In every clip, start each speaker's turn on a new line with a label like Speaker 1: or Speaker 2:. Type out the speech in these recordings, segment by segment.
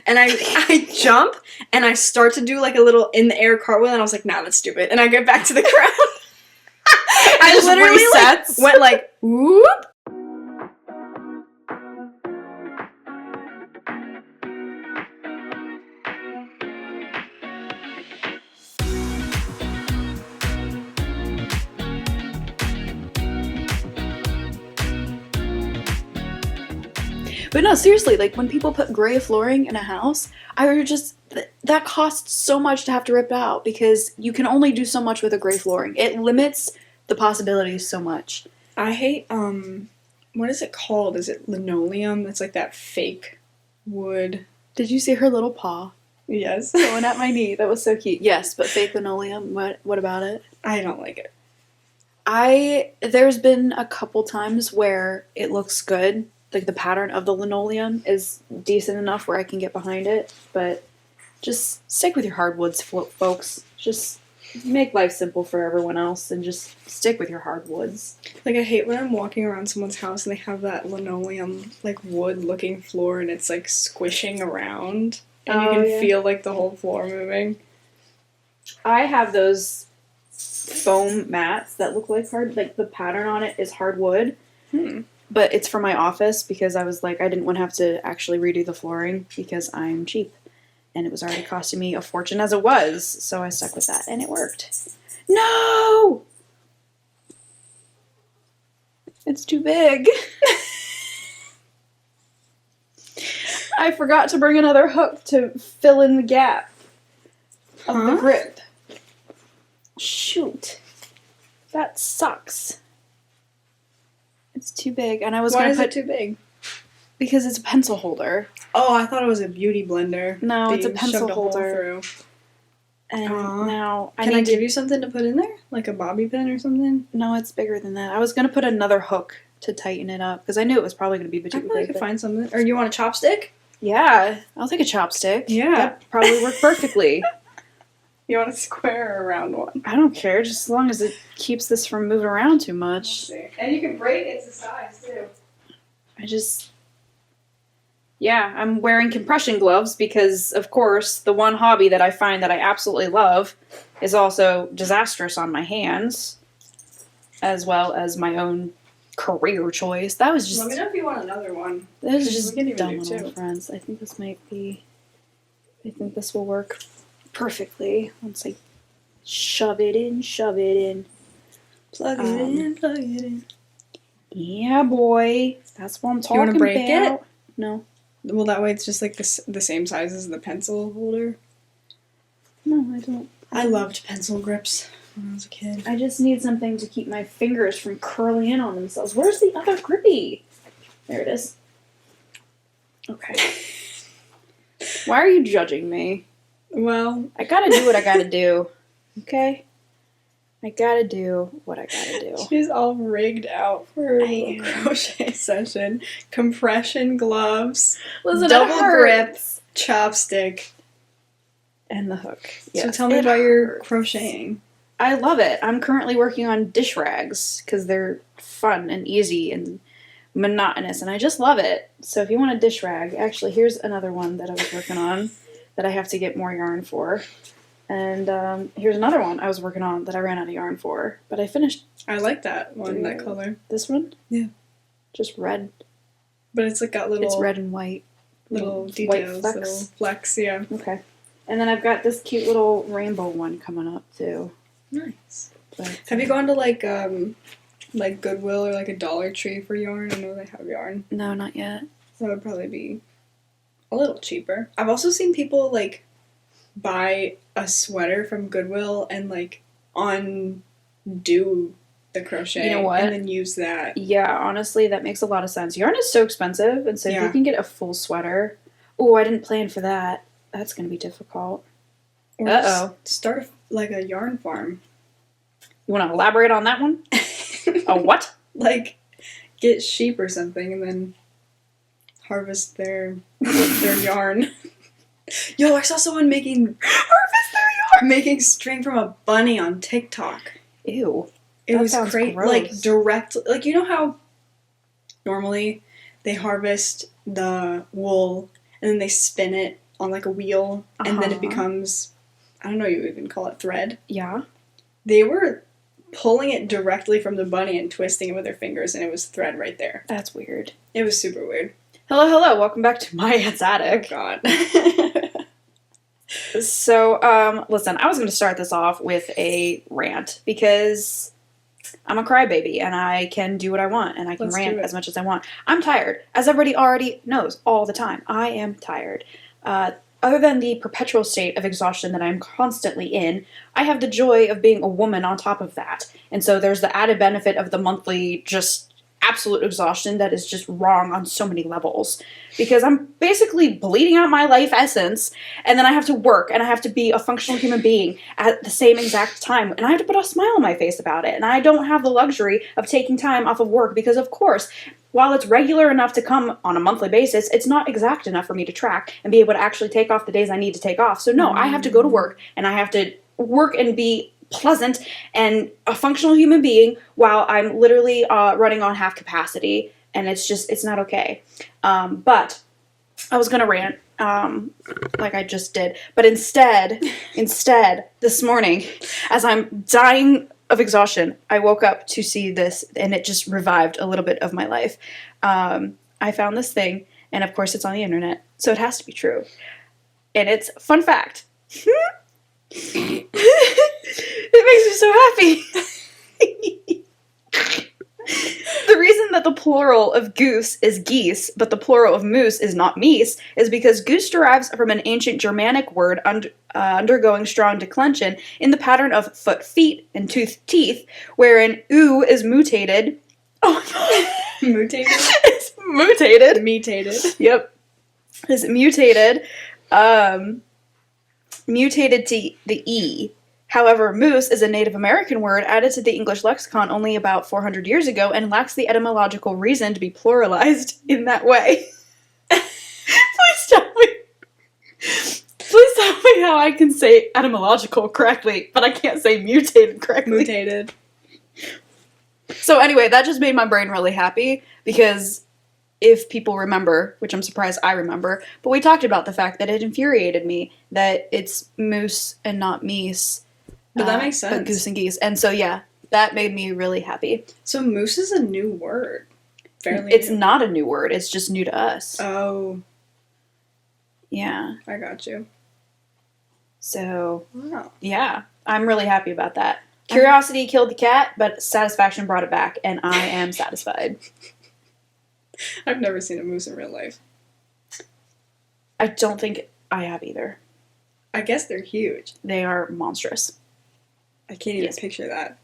Speaker 1: And I jump, and I start to do like a little in the air cartwheel, and I was like, nah, that's stupid. And I get back to the ground. I
Speaker 2: just
Speaker 1: literally
Speaker 2: resets.
Speaker 1: went like, whoop.
Speaker 2: But no, seriously, like when people put gray flooring in a house, I would just that costs so much to have to rip out because you can only do so much with a gray flooring. It limits the possibilities so much.
Speaker 1: I hate, what is it called? Is it linoleum? It's like that fake wood.
Speaker 2: Did you see her little paw
Speaker 1: Yes.
Speaker 2: going at my knee? That was so cute. Yes, but fake linoleum. What about it?
Speaker 1: I don't like it.
Speaker 2: There's been a couple times where it looks good. Like the pattern of the linoleum is decent enough where I can get behind it, but just stick with your hardwoods, folks. Just make life simple for everyone else and just stick with your hardwoods.
Speaker 1: Like, I hate when I'm walking around someone's house and they have that linoleum, like, wood-looking floor and it's, like, squishing around. And you can feel, like, the whole floor moving.
Speaker 2: I have those foam mats that look like the pattern on it is hardwood. But it's for my office because I was like, I didn't want to have to actually redo the flooring because I'm cheap. And it was already costing me a fortune as it was. So I stuck with that and it worked. No! It's too big. I forgot to bring another hook to fill in the gap of the grip. Shoot. That sucks. It's too big, and I was going to put...
Speaker 1: Why is it too big?
Speaker 2: Because it's a pencil holder.
Speaker 1: Oh, I thought it was a beauty blender.
Speaker 2: No, it's a pencil holder.
Speaker 1: Through.
Speaker 2: And now...
Speaker 1: Can I give you something to put in there? Like a bobby pin or something?
Speaker 2: No, it's bigger than that. I was going to put another hook to tighten it up, because I knew it was probably going to be too big.
Speaker 1: I could find something. Or you want a chopstick?
Speaker 2: Yeah, I'll take a chopstick.
Speaker 1: Yeah.
Speaker 2: That probably worked perfectly.
Speaker 1: You want a square or a round one?
Speaker 2: I don't care, just as long as it keeps this from moving around too much.
Speaker 1: And you can break it to size, too.
Speaker 2: Yeah, I'm wearing compression gloves because, of course, the one hobby that I find that I absolutely love is also disastrous on my hands, as well as my own career choice. That was just...
Speaker 1: Let me know if you want another one.
Speaker 2: That was just
Speaker 1: dumb
Speaker 2: dumb little friends. I think this might be... I think this will work perfectly once I shove it in.
Speaker 1: Plug it in, plug it in.
Speaker 2: Yeah, boy. That's what I'm talking about.
Speaker 1: You want to break it?
Speaker 2: No.
Speaker 1: Well, that way it's just like the same size as the pencil holder.
Speaker 2: No, I don't.
Speaker 1: I loved pencil grips when I was a kid.
Speaker 2: I just need something to keep my fingers from curling in on themselves. Where's the other grippy? There it is. Okay. Why are you judging me?
Speaker 1: Well,
Speaker 2: I gotta do what I gotta do. Okay? I gotta do what I gotta do.
Speaker 1: She's all rigged out for her little crochet session. Compression gloves,
Speaker 2: Listen,
Speaker 1: double grip, chopstick,
Speaker 2: and the hook.
Speaker 1: Yes, so tell me about your crocheting.
Speaker 2: I love it. I'm currently working on dish rags because they're fun and easy and monotonous, and I just love it. So if you want a dish rag, actually, here's another one that I was working on that I have to get more yarn for. And here's another one I was working on that I ran out of yarn for, but I finished.
Speaker 1: I like that one, that color.
Speaker 2: This one?
Speaker 1: Yeah.
Speaker 2: Just red.
Speaker 1: But it's like got little...
Speaker 2: It's red and white.
Speaker 1: Little details,
Speaker 2: white flecks.
Speaker 1: little flecks, yeah.
Speaker 2: Okay. And then I've got this cute little rainbow one coming up, too.
Speaker 1: Nice.
Speaker 2: But,
Speaker 1: have you gone to, like Goodwill or, like, a Dollar Tree for yarn? I know they have yarn.
Speaker 2: No, not yet.
Speaker 1: That would probably be a little cheaper. I've also seen people, like, buy a sweater from Goodwill and, like, undo the crochet.
Speaker 2: You know what?
Speaker 1: And then use that.
Speaker 2: Yeah, honestly, that makes a lot of sense. Yarn is so expensive, and so if you can get a full sweater... Oh, I didn't plan for that. That's going to be difficult.
Speaker 1: Uh-oh. Start, like, a yarn farm.
Speaker 2: You want to elaborate on that one? A what?
Speaker 1: Like, get sheep or something and then harvest their yarn. Yo, I saw someone making... Harvest their yarn! Making string from a bunny on TikTok.
Speaker 2: Ew.
Speaker 1: It was crazy. Like, direct... Like, you know how normally they harvest the wool and then they spin it on like a wheel, and then it
Speaker 2: Uh-huh.
Speaker 1: becomes, I don't know, you even call it thread.
Speaker 2: Yeah.
Speaker 1: They were pulling it directly from the bunny and twisting it with their fingers, and it was thread right there.
Speaker 2: That's weird.
Speaker 1: It was super weird.
Speaker 2: Hello, hello. Welcome back to my aunt's
Speaker 1: Oh
Speaker 2: attic.
Speaker 1: God.
Speaker 2: So, listen, I was going to start this off with a rant because I'm a crybaby and I can do what I want and I can
Speaker 1: Let's
Speaker 2: rant
Speaker 1: do it.
Speaker 2: as much as I want. I'm tired, as everybody already knows all the time. I am tired. Other than the perpetual state of exhaustion that I'm constantly in, I have the joy of being a woman on top of that. And so there's the added benefit of the monthly just absolute exhaustion that is just wrong on so many levels. Because I'm basically bleeding out my life essence, and then I have to work, and I have to be a functional human being at the same exact time, and I have to put a smile on my face about it, and I don't have the luxury of taking time off of work because, of course, while it's regular enough to come on a monthly basis, it's not exact enough for me to track and be able to actually take off the days I need to take off. So no, I have to go to work, and I have to work and be pleasant and a functional human being while I'm literally running on half capacity, and it's not okay. But I was gonna rant, like I just did, but instead, this morning, as I'm dying of exhaustion, I woke up to see this, and it just revived a little bit of my life. I found this thing, and of course it's on the internet, so it has to be true. And it's fun fact. It makes me so happy. The reason that the plural of goose is geese, but the plural of moose is not meese, is because goose derives from an ancient Germanic word undergoing strong declension in the pattern of foot, feet, and tooth, teeth, wherein oo is mutated. Oh,
Speaker 1: Mutated?
Speaker 2: it's mutated.
Speaker 1: Mutated.
Speaker 2: Yep. Is mutated. Mutated to the E. However, moose is a Native American word added to the English lexicon only about 400 years ago and lacks the etymological reason to be pluralized in that way. Please tell me. Please tell me how I can say etymological correctly, but I can't say mutated correctly.
Speaker 1: Mutated.
Speaker 2: So anyway, that just made my brain really happy because if people remember, which I'm surprised I remember, but we talked about the fact that it infuriated me that it's moose and not meese.
Speaker 1: But that makes sense.
Speaker 2: But goose and geese. And so, yeah, that made me really happy.
Speaker 1: So moose is a new word. Fairly
Speaker 2: It's
Speaker 1: new.
Speaker 2: not a new word. It's just new to us.
Speaker 1: Oh,
Speaker 2: Yeah.
Speaker 1: I got you.
Speaker 2: So,
Speaker 1: Wow.
Speaker 2: yeah, I'm really happy about that. Curiosity killed the cat, but satisfaction brought it back, and I am satisfied.
Speaker 1: I've never seen a moose in real life.
Speaker 2: I don't think I have either.
Speaker 1: I guess they're huge.
Speaker 2: They are monstrous.
Speaker 1: I can't even
Speaker 2: Yes.
Speaker 1: picture that.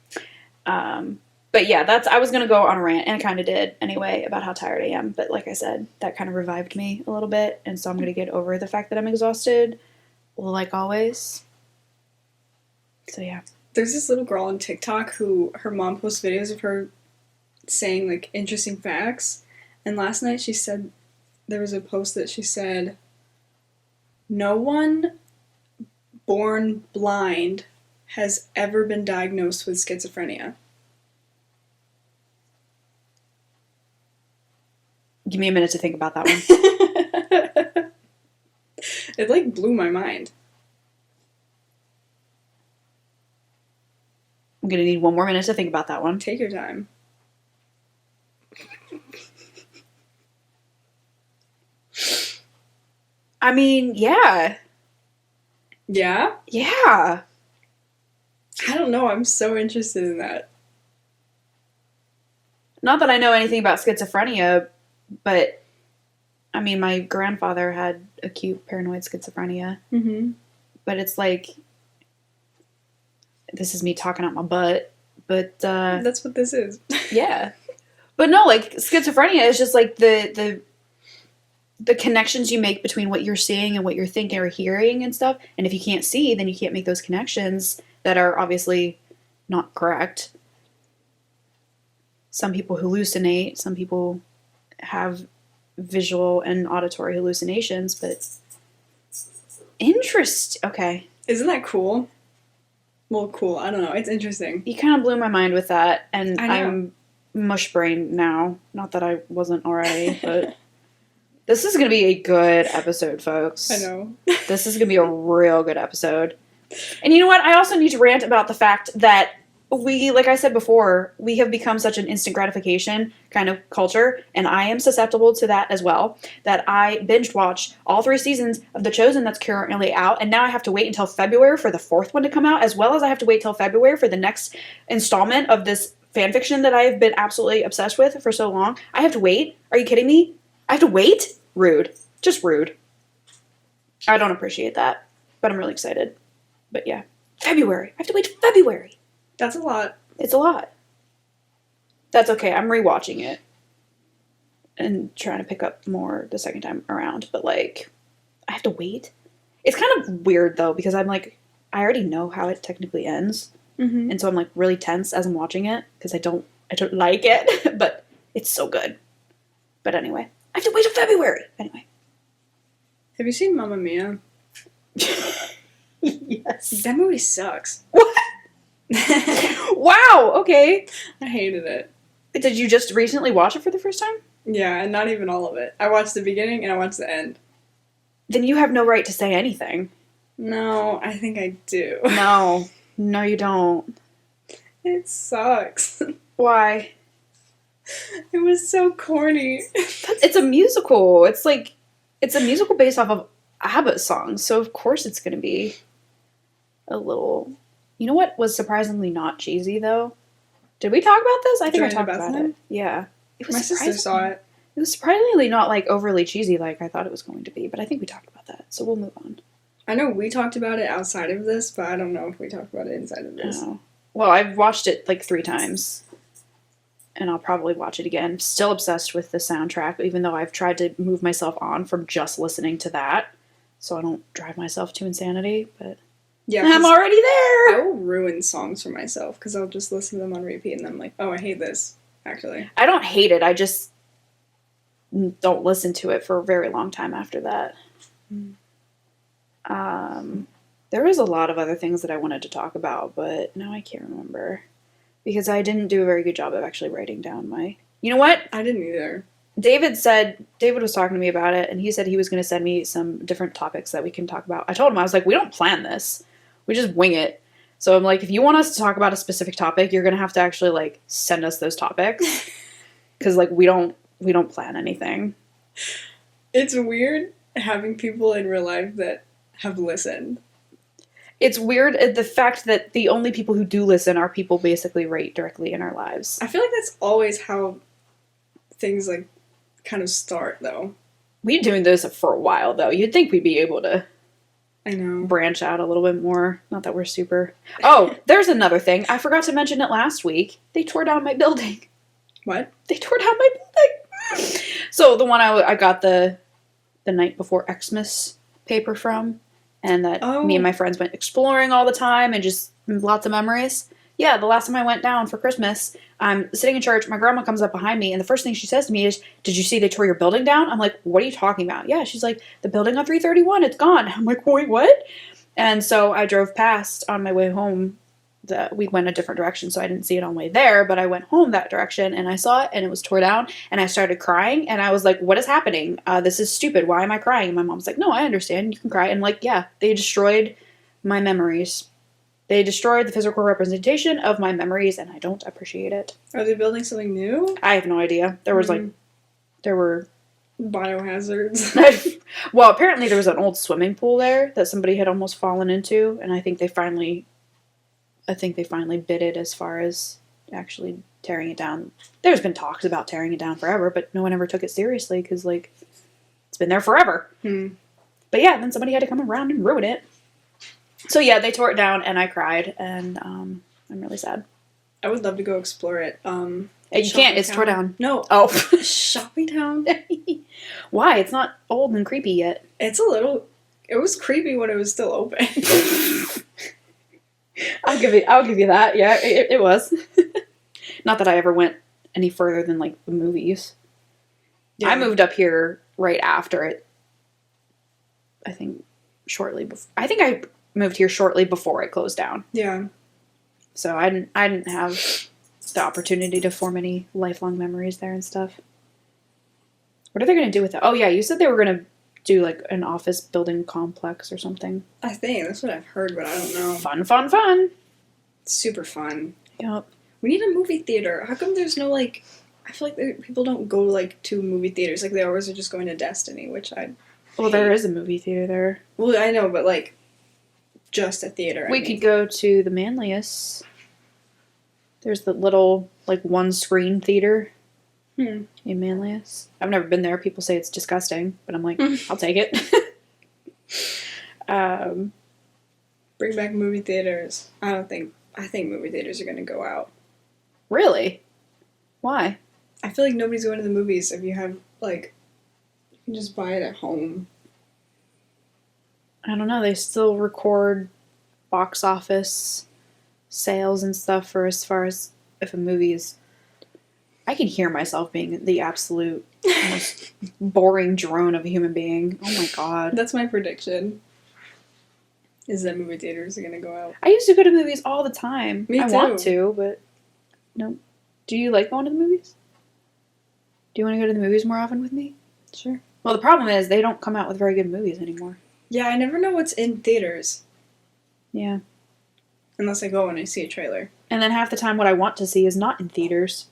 Speaker 2: But yeah, I was gonna go on a rant, and I kind of did anyway about how tired I am. But like I said, that kind of revived me a little bit, and so I'm gonna get over the fact that I'm exhausted, like always. So yeah.
Speaker 1: There's this little girl on TikTok who her mom posts videos of her saying like interesting facts. And last night she said there was a post that she said, "No one born blind has ever been diagnosed with schizophrenia."
Speaker 2: Give me a minute to think about that one.
Speaker 1: It like blew my mind.
Speaker 2: I'm gonna need one more minute to think about that one.
Speaker 1: Take your time.
Speaker 2: I mean, yeah.
Speaker 1: Yeah?
Speaker 2: Yeah.
Speaker 1: I don't know. I'm so interested in that.
Speaker 2: Not that I know anything about schizophrenia, but I mean, my grandfather had acute paranoid schizophrenia,
Speaker 1: Mm-hmm.
Speaker 2: but it's like, this is me talking out my butt, but
Speaker 1: That's what this is.
Speaker 2: yeah. But no, like, schizophrenia is just like the connections you make between what you're seeing and what you're thinking or hearing and stuff. And if you can't see, then you can't make those connections that are obviously not correct. Some people hallucinate, some people have visual and auditory hallucinations, but okay.
Speaker 1: Isn't that cool? Well, cool. I don't know. It's interesting.
Speaker 2: You kind of blew my mind with that, and
Speaker 1: I know.
Speaker 2: I'm mush brained now. Not that I wasn't already, but This is going to be a good episode, folks.
Speaker 1: I know.
Speaker 2: This is going to be a real good episode. And you know what? I also need to rant about the fact that like I said before, we have become such an instant gratification kind of culture, and I am susceptible to that as well, that I binge watched all 3 seasons of The Chosen that's currently out, and now I have to wait until February for the 4th one to come out, as well as I have to wait till February for the next installment of this fanfiction that I have been absolutely obsessed with for so long. I have to wait? Are you kidding me? I have to wait? Rude. Just rude. I don't appreciate that, but I'm really excited. But yeah. February. I have to wait till February.
Speaker 1: That's a lot.
Speaker 2: It's a lot. That's okay. I'm rewatching it and trying to pick up more the second time around. But like, I have to wait. It's kind of weird though, because I'm like, I already know how it technically ends, and so I'm like really tense as I'm watching it because I don't like it, but it's so good. But anyway, I have to wait till February. Anyway.
Speaker 1: Have you seen Mamma Mia?
Speaker 2: Yes.
Speaker 1: That movie sucks.
Speaker 2: What? Wow. Okay.
Speaker 1: I hated it.
Speaker 2: Did you just recently watch it for the first time?
Speaker 1: Yeah, and not even all of it. I watched the beginning and I watched the end.
Speaker 2: Then you have no right to say anything.
Speaker 1: No, I think I do.
Speaker 2: No. No, you don't.
Speaker 1: It sucks.
Speaker 2: Why?
Speaker 1: It was so corny.
Speaker 2: It's a musical. It's a musical based off of ABBA songs, so of course it's going to be a little... You know what was surprisingly not cheesy, though? Did we talk about this? I think I
Speaker 1: Johnny
Speaker 2: talked about
Speaker 1: Bethlehem?
Speaker 2: it. Yeah. It was
Speaker 1: My sister saw it.
Speaker 2: It was surprisingly not, like, overly cheesy like I thought it was going to be, but I think we talked about that, so we'll move on.
Speaker 1: I know we talked about it outside of this, but I don't know if we talked about it inside of this.
Speaker 2: Oh. Well, I've watched it, like, 3 times, and I'll probably watch it again. Still obsessed with the soundtrack, even though I've tried to move myself on from just listening to that, so I don't drive myself to insanity, but...
Speaker 1: Yeah,
Speaker 2: I'm already there!
Speaker 1: I will ruin songs for myself because I'll just listen to them on repeat and I'm like, oh, I hate this, actually.
Speaker 2: I don't hate it, I just don't listen to it for a very long time after that. There was a lot of other things that I wanted to talk about, but now I can't remember. Because I didn't do a very good job of actually writing down my... You know what?
Speaker 1: I didn't either.
Speaker 2: David was talking to me about it, and he said he was going to send me some different topics that we can talk about. I told him, I was like, we don't plan this. We just wing it. So I'm like, if you want us to talk about a specific topic, you're going to have to actually, like, send us those topics. Because, like, we don't plan anything.
Speaker 1: It's weird having people in real life that have listened.
Speaker 2: It's weird the fact that the only people who do listen are people basically right directly in our lives.
Speaker 1: I feel like that's always how things, like, kind of start, though.
Speaker 2: We've been doing this for a while, though. You'd think we'd be able to
Speaker 1: I know.
Speaker 2: branch out a little bit more. Not that we're super... Oh, there's another thing. I forgot to mention it last week. They tore down my building.
Speaker 1: What?
Speaker 2: They tore down my building. So the one I got the night before Xmas paper from, and that me and my friends went exploring all the time and just lots of memories. Yeah, the last time I went down for Christmas, I'm sitting in church, my grandma comes up behind me, and the first thing she says to me is, did you see they tore your building down? I'm like, what are you talking about? Yeah, she's like, the building on 331, it's gone. I'm like, wait, what? And so I drove past on my way home. We went a different direction, so I didn't see it on the way there, but I went home that direction, and I saw it, and it was tore down, and I started crying, and I was like, what is happening? This is stupid. Why am I crying? And my mom's like, no, I understand. You can cry. And like, yeah, they destroyed my memories. They destroyed the physical representation of my memories, and I don't appreciate it.
Speaker 1: Are they building something new?
Speaker 2: I have no idea. There was there were...
Speaker 1: Biohazards.
Speaker 2: Well, apparently there was an old swimming pool there that somebody had almost fallen into, and I think they finally bid it as far as actually tearing it down. There's been talks about tearing it down forever, but no one ever took it seriously because, like, it's been there forever. But yeah, then somebody had to come around and ruin it. So yeah, they tore it down, and I cried, and I'm really sad.
Speaker 1: I would love to go explore it.
Speaker 2: You can't. It's tore down.
Speaker 1: No.
Speaker 2: Oh.
Speaker 1: Shopping Town?
Speaker 2: Why? It's not old and creepy yet.
Speaker 1: It's a little... It was creepy when it was still open.
Speaker 2: I'll give you that. Yeah, it was. Not that I ever went any further than, like, the movies. Yeah. I moved up here right after it. I think shortly before. I think I moved here shortly before it closed down.
Speaker 1: Yeah.
Speaker 2: So I didn't have the opportunity to form any lifelong memories there and stuff. What are they going to do with it? Oh, yeah, you said they were going to do, like, an office building complex or something.
Speaker 1: I think. That's what I've heard, but I don't know.
Speaker 2: Fun, fun, fun.
Speaker 1: Super fun.
Speaker 2: Yep.
Speaker 1: We need a movie theater. How come there's no, like... I feel like people don't go, like, to movie theaters. Like, they always are just going to Destiny, which I...
Speaker 2: Well, there is a movie theater there.
Speaker 1: Well, I know, but, like, just a theater.
Speaker 2: We could go to the Manlius. There's the little, like, one-screen theater in Manlius. I've never been there. People say it's disgusting, but I'm like, I'll take it.
Speaker 1: Bring back movie theaters. I think movie theaters are going to go out.
Speaker 2: Really? Why?
Speaker 1: I feel like nobody's going to the movies if you have, like... You can just buy it at home.
Speaker 2: I don't know. They still record box office sales and stuff for as far as if a movie is... I can hear myself being the absolute most boring drone of a human being. Oh my god.
Speaker 1: That's my prediction. Is that movie theaters are going to go out.
Speaker 2: I used to go to movies all the time.
Speaker 1: Me
Speaker 2: I
Speaker 1: too.
Speaker 2: want to, but no. Do you like going to the movies? Do you want to go to the movies more often with me?
Speaker 1: Sure.
Speaker 2: Well, the problem is they don't come out with very good movies anymore.
Speaker 1: Yeah, I never know what's in theaters.
Speaker 2: Yeah.
Speaker 1: Unless I go and I see a trailer.
Speaker 2: And then half the time what I want to see is not in theaters.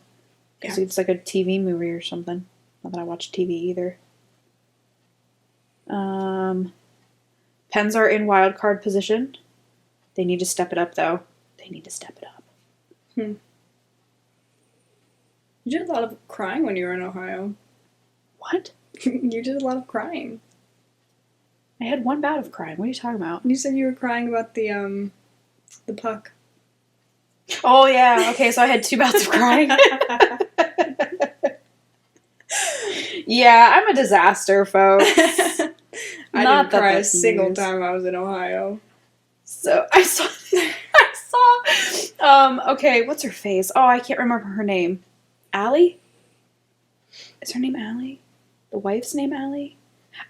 Speaker 2: Because
Speaker 1: Yeah.
Speaker 2: it's like a TV movie or something. Not that I watch TV either. Pens are in wild card position. They need to step it up, though. They need to step it up.
Speaker 1: You did a lot of crying when you were in Ohio.
Speaker 2: What?
Speaker 1: You did a lot of crying.
Speaker 2: I had one bout of crying. What are you talking about?
Speaker 1: You said you were crying about the puck.
Speaker 2: Oh, yeah. Okay, so I had 2 bouts of crying. Yeah, I'm a disaster, folks.
Speaker 1: I
Speaker 2: Not
Speaker 1: didn't
Speaker 2: that
Speaker 1: cry a
Speaker 2: that's
Speaker 1: single
Speaker 2: news.
Speaker 1: time I was in Ohio.
Speaker 2: So I saw, okay, what's her face? Oh, I can't remember her name. Allie? Is her name Allie? The wife's name Allie?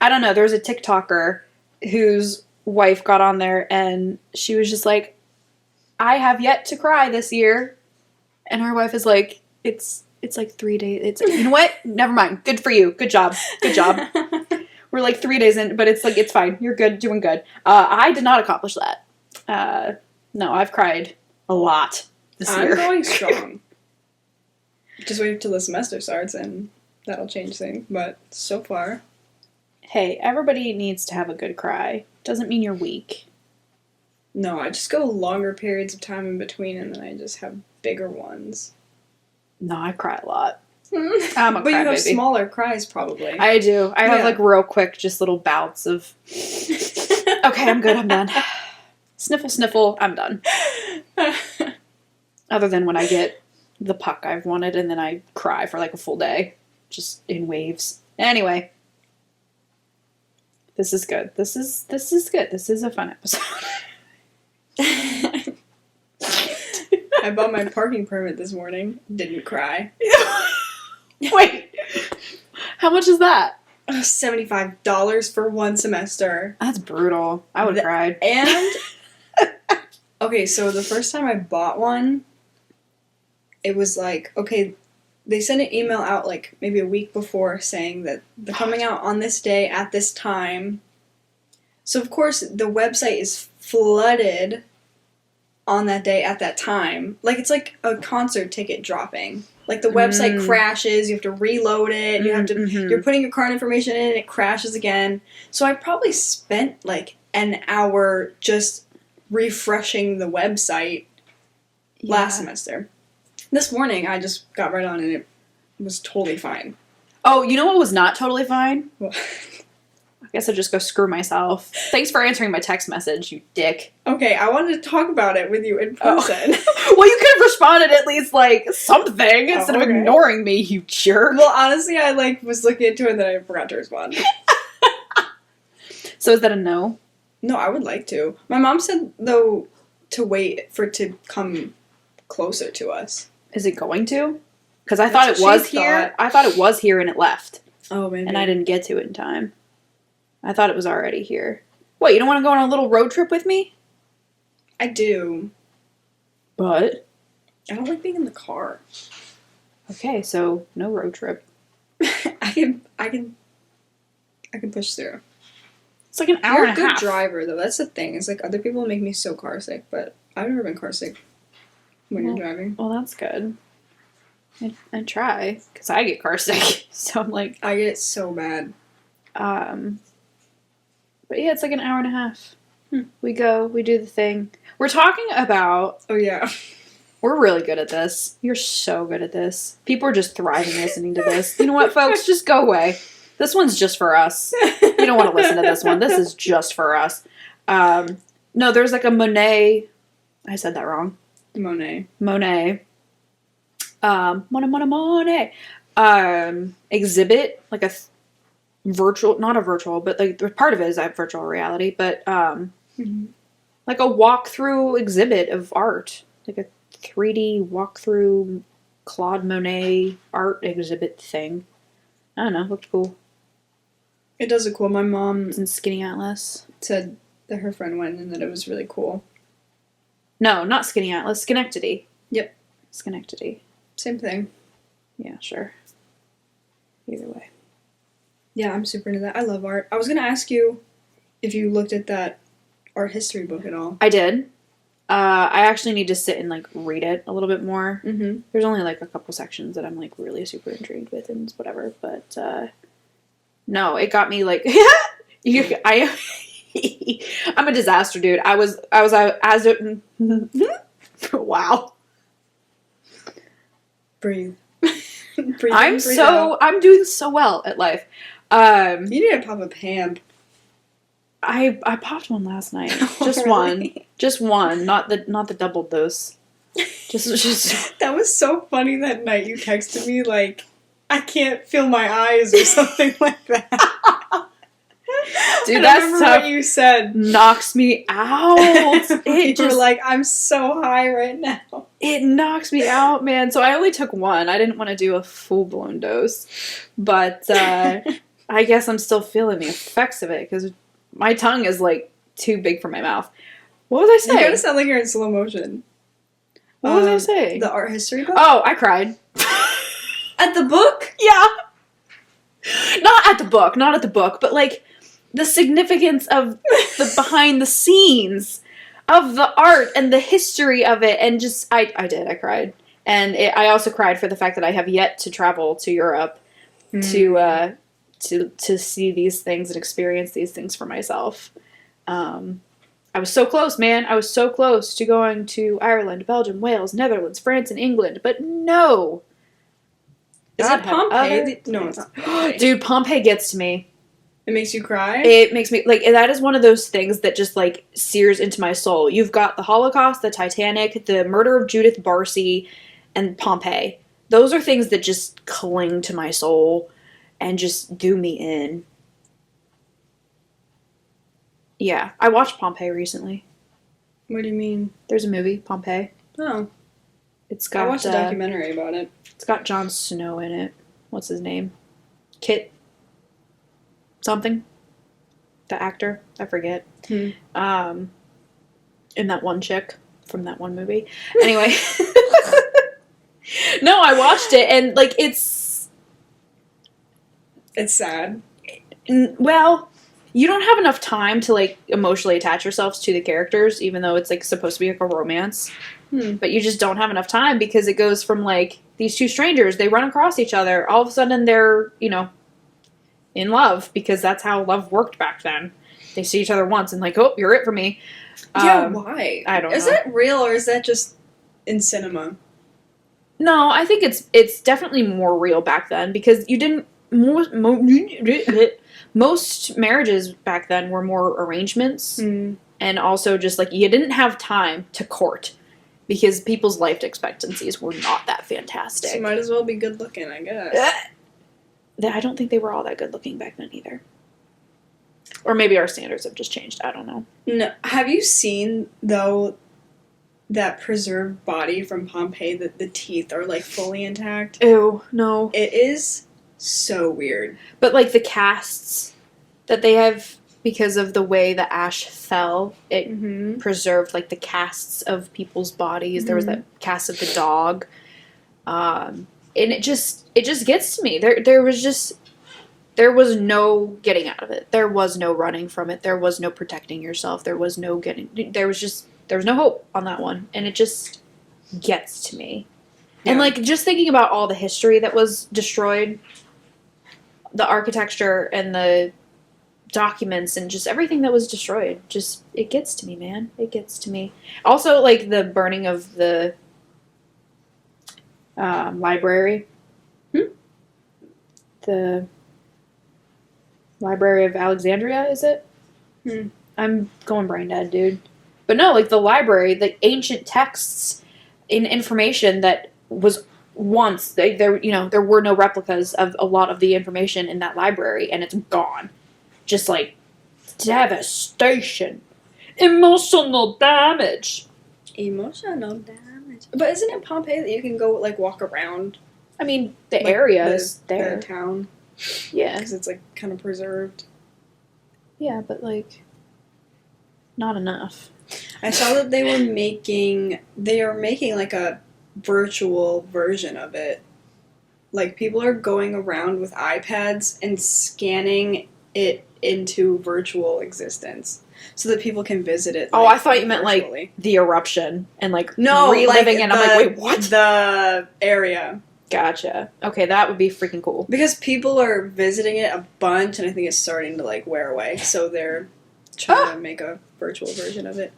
Speaker 2: I don't know. There was a TikToker whose wife got on there and she was just like, I have yet to cry this year. And her wife is like, it's like 3 days. It's, you know what? Never mind. Good for you. Good job. Good job. We're like 3 days in, but it's like, it's fine. You're good. Doing good. I did not accomplish that. No, I've cried a lot this year.
Speaker 1: I'm going strong. Just wait till the semester starts and that'll change things. But so far...
Speaker 2: Hey, everybody needs to have a good cry. Doesn't mean you're weak.
Speaker 1: No, I just go longer periods of time in between and then I just have bigger ones.
Speaker 2: No, I cry a lot. I'm a
Speaker 1: But you have
Speaker 2: crybaby.
Speaker 1: smaller cries probably.
Speaker 2: I do. I have
Speaker 1: Yeah.
Speaker 2: like real quick, just little bouts of, okay, I'm good, I'm done. Sniffle, sniffle, I'm done. Other than when I get the puck I've wanted and then I cry for like a full day. Just in waves. Anyway. This is good. This is good. This is a fun episode.
Speaker 1: I bought my parking permit this morning. Didn't cry.
Speaker 2: Wait. How much is that?
Speaker 1: $75 for one semester.
Speaker 2: That's brutal. I would have cried.
Speaker 1: And okay, so the first time I bought one, it was like, okay, they sent an email out like maybe a week before saying that they're coming out on this day at this time. So of course the website is flooded on that day at that time. Like it's like a concert ticket dropping. Like the website crashes, you have to reload it, you have to you're putting your card information in and it crashes again. So I probably spent like an hour just refreshing the website last semester. This morning I just got right on and it was totally fine.
Speaker 2: Oh, you know what was not totally fine?
Speaker 1: Well,
Speaker 2: I guess I'll just go screw myself. Thanks for answering my text message, you dick.
Speaker 1: okay, I wanted to talk about it with you in person.
Speaker 2: Well, you could have responded at least, like, something instead of
Speaker 1: okay.
Speaker 2: ignoring me, you jerk.
Speaker 1: Well, honestly, I like was looking into it and then I forgot to respond.
Speaker 2: So is that a no?
Speaker 1: No, I would like to. My mom said though to wait for it to come closer to us.
Speaker 2: Is it going to? Because I
Speaker 1: That's
Speaker 2: thought it
Speaker 1: what
Speaker 2: was
Speaker 1: she
Speaker 2: here.
Speaker 1: thought.
Speaker 2: I thought it was here and it left.
Speaker 1: Oh, maybe.
Speaker 2: And I didn't get to it in time. I thought it was already here. What, you don't want to go on a little road trip with me?
Speaker 1: I do.
Speaker 2: But.
Speaker 1: I don't like being in the car.
Speaker 2: Okay, so no road trip.
Speaker 1: I can push through.
Speaker 2: It's like an hour
Speaker 1: You're
Speaker 2: and
Speaker 1: a
Speaker 2: a
Speaker 1: good
Speaker 2: half.
Speaker 1: driver, though. That's the thing. It's like other people make me so car sick, but I've never been car sick when you're driving.
Speaker 2: Well, that's good. I try, because I get car sick. So I'm like,
Speaker 1: I get it so bad.
Speaker 2: but yeah, it's like an hour and a half. We go, we do the thing. We're talking about,
Speaker 1: Oh, yeah.
Speaker 2: we're really good at this. You're so good at this. People are just thriving listening to this. You know what, folks? Just go away. This one's just for us. You don't want to listen to this one. This is just for us. No, there's like a Monet. I said that wrong.
Speaker 1: Monet.
Speaker 2: Monet. Monet. Exhibit, like a virtual, not a virtual, but like part of it is virtual reality, but like a walkthrough exhibit of art, like a 3D walkthrough Claude Monet art exhibit thing. I don't know, looked cool.
Speaker 1: It does look cool. My mom
Speaker 2: It's in Skinny Atlas.
Speaker 1: said that her friend went and that it was really cool.
Speaker 2: No, not Skinny Atlas. Schenectady.
Speaker 1: Yep.
Speaker 2: Schenectady.
Speaker 1: Same thing.
Speaker 2: Yeah, sure. Either way.
Speaker 1: Yeah, I'm super into that. I love art. I was gonna ask you if you looked at that art history book at all.
Speaker 2: I did. I actually need to sit and like read it a little bit more.
Speaker 1: Mm-hmm.
Speaker 2: There's only like a couple sections that I'm like really super intrigued with and whatever, but no, it got me like I'm a disaster, dude. I was as wow.
Speaker 1: Breathe. Breathe
Speaker 2: I'm
Speaker 1: in, breathe out.
Speaker 2: I'm doing so well at life.
Speaker 1: You need to pop a Pam.
Speaker 2: I popped one last night. Just
Speaker 1: Really?
Speaker 2: one. Just one. Not the double dose. Just
Speaker 1: That was so funny that night you texted me like, I can't feel my eyes or something like that.
Speaker 2: dude,
Speaker 1: I
Speaker 2: that
Speaker 1: remember
Speaker 2: stuff
Speaker 1: what you said.
Speaker 2: knocks me out.
Speaker 1: You
Speaker 2: It
Speaker 1: were
Speaker 2: just
Speaker 1: like, I'm so high right now.
Speaker 2: it knocks me out, man. So I only took one. I didn't want to do a full-blown dose. But I guess I'm still feeling the effects of it because my tongue is like too big for my mouth. What was I
Speaker 1: You
Speaker 2: saying?
Speaker 1: gotta sound like you're in slow motion.
Speaker 2: What was I saying?
Speaker 1: The art history book?
Speaker 2: Oh, I cried.
Speaker 1: At the book?
Speaker 2: Yeah. Not at the book, but like the significance of the behind the scenes of the art and the history of it, and just I cried, and I also cried for the fact that I have yet to travel to Europe to see these things and experience these things for myself. I was so close, man. I was so close to going to Ireland, Belgium, Wales, Netherlands, France, and England, but no.
Speaker 1: Is
Speaker 2: God
Speaker 1: it
Speaker 2: had
Speaker 1: Pompeii?
Speaker 2: other
Speaker 1: No, it's not Pompeii.
Speaker 2: Dude, Pompeii gets to me.
Speaker 1: It makes you cry?
Speaker 2: It makes me, like, that is one of those things that just, like, sears into my soul. You've got the Holocaust, the Titanic, the murder of Judith Barcy, and Pompeii. Those are things that just cling to my soul and just do me in. Yeah, I watched Pompeii recently.
Speaker 1: What do you mean?
Speaker 2: There's a movie, Pompeii.
Speaker 1: Oh,
Speaker 2: It's got,
Speaker 1: I watched a documentary about it.
Speaker 2: It's got Jon Snow in it. What's his name? Kit something. The actor. I forget. And that one chick from that one movie. Anyway. No, I watched it and like it's
Speaker 1: sad.
Speaker 2: well, you don't have enough time to like emotionally attach yourselves to the characters, even though it's like supposed to be like a romance. But you just don't have enough time because it goes from like these two strangers, they run across each other, all of a sudden they're, you know, in love because that's how love worked back then. They see each other once and like, oh, you're it for me.
Speaker 1: Yeah, why?
Speaker 2: I don't know.
Speaker 1: Is that real or is that just in cinema?
Speaker 2: No, I think it's definitely more real back then because you didn't most marriages back then were more arrangements and also just like you didn't have time to court because people's life expectancies were not that fantastic.
Speaker 1: So you might as well be good looking, I guess.
Speaker 2: I don't think they were all that good looking back then either. Or maybe our standards have just changed. I don't know.
Speaker 1: No, have you seen though that preserved body from Pompeii that the teeth are like fully intact?
Speaker 2: Ew, no.
Speaker 1: It is so weird.
Speaker 2: But like the casts that they have because of the way the ash fell, it preserved like the casts of people's bodies. There was that cast of the dog. it just gets to me. There was no getting out of it. There was no running from it. There was no protecting yourself. There was no no hope on that one. And it just gets to me.
Speaker 1: Yeah.
Speaker 2: And like just thinking about all the history that was destroyed, the architecture and the documents and just everything that was destroyed, just it gets to me, man. It gets to me. Also, like the burning of the library. The Library of Alexandria, is it? I'm going brain dead, dude. But no, like the library, the ancient texts in information that was once there were no replicas of a lot of the information in that library, and it's gone. Just like devastation, emotional damage.
Speaker 1: Emotional damage. But isn't it Pompeii that you can go like walk around?
Speaker 2: I mean, the
Speaker 1: Like,
Speaker 2: area is there.
Speaker 1: The town.
Speaker 2: Yeah.
Speaker 1: Because it's like kind of preserved.
Speaker 2: Yeah, but like, not enough.
Speaker 1: I saw that they are making like a virtual version of it. Like people are going around with iPads and scanning it into virtual existence so that people can visit it.
Speaker 2: Oh,
Speaker 1: like,
Speaker 2: I thought you meant
Speaker 1: virtually.
Speaker 2: like the eruption and like
Speaker 1: No,
Speaker 2: reliving
Speaker 1: like
Speaker 2: it. I'm like, wait, what?
Speaker 1: The area.
Speaker 2: Gotcha. Okay, that would be freaking cool.
Speaker 1: Because people are visiting it a bunch, and I think it's starting to like wear away. So they're trying to make a virtual version of it.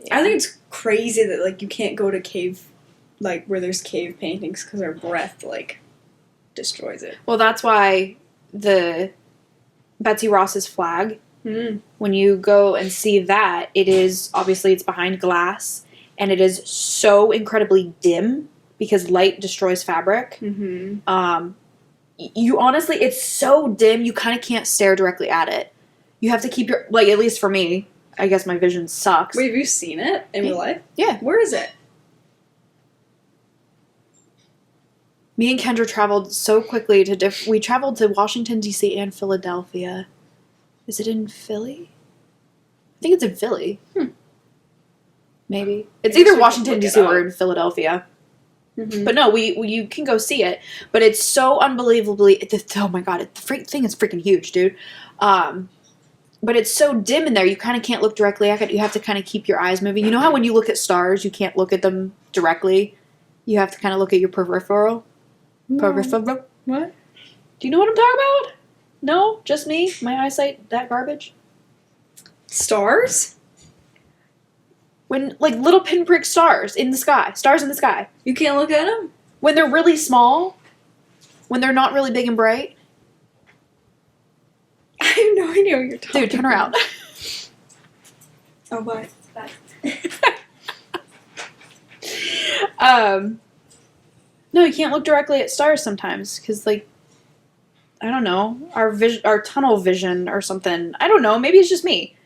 Speaker 2: Yeah.
Speaker 1: I think it's crazy that like you can't go to cave, like where there's cave paintings, because our breath like destroys it.
Speaker 2: Well, that's why the Betsy Ross's flag. When you go and see that, it is obviously it's behind glass, and it is so incredibly dim because light destroys fabric.
Speaker 1: Mm-hmm.
Speaker 2: You honestly, it's so dim you kind of can't stare directly at it. You have to keep your like at least for me. I guess my vision sucks.
Speaker 1: Wait, have you seen it in real life?
Speaker 2: Yeah.
Speaker 1: Where is it?
Speaker 2: Me and Kendra traveled so quickly we traveled to Washington, D.C. and Philadelphia. Is it in Philly? I think it's in Philly. Maybe. It's
Speaker 1: I guess
Speaker 2: either
Speaker 1: we
Speaker 2: Washington,
Speaker 1: could look
Speaker 2: D.C.
Speaker 1: it
Speaker 2: or
Speaker 1: up.
Speaker 2: in Philadelphia.
Speaker 1: Mm-hmm.
Speaker 2: But no, you can go see it. But it's so unbelievably... oh my god, the thing is freaking huge, dude. But it's so dim in there, you kind of can't look directly at it. You have to kind of keep your eyes moving. You know how when you look at stars, you can't look at them directly? You have to kind of look at your peripheral? Peripheral?
Speaker 1: What?
Speaker 2: Do you know what I'm talking about? No? Just me? My eyesight that garbage?
Speaker 1: Stars?
Speaker 2: When, like, little pinprick stars in the sky. Stars in the sky.
Speaker 1: You can't look at them?
Speaker 2: When they're really small. When they're not really big and bright.
Speaker 1: I have no idea what you're talking
Speaker 2: Dude, turn around.
Speaker 1: Oh, bye.
Speaker 2: No, you can't look directly at stars sometimes. Because, like, I don't know. Our tunnel vision or something. I don't know. Maybe it's just me.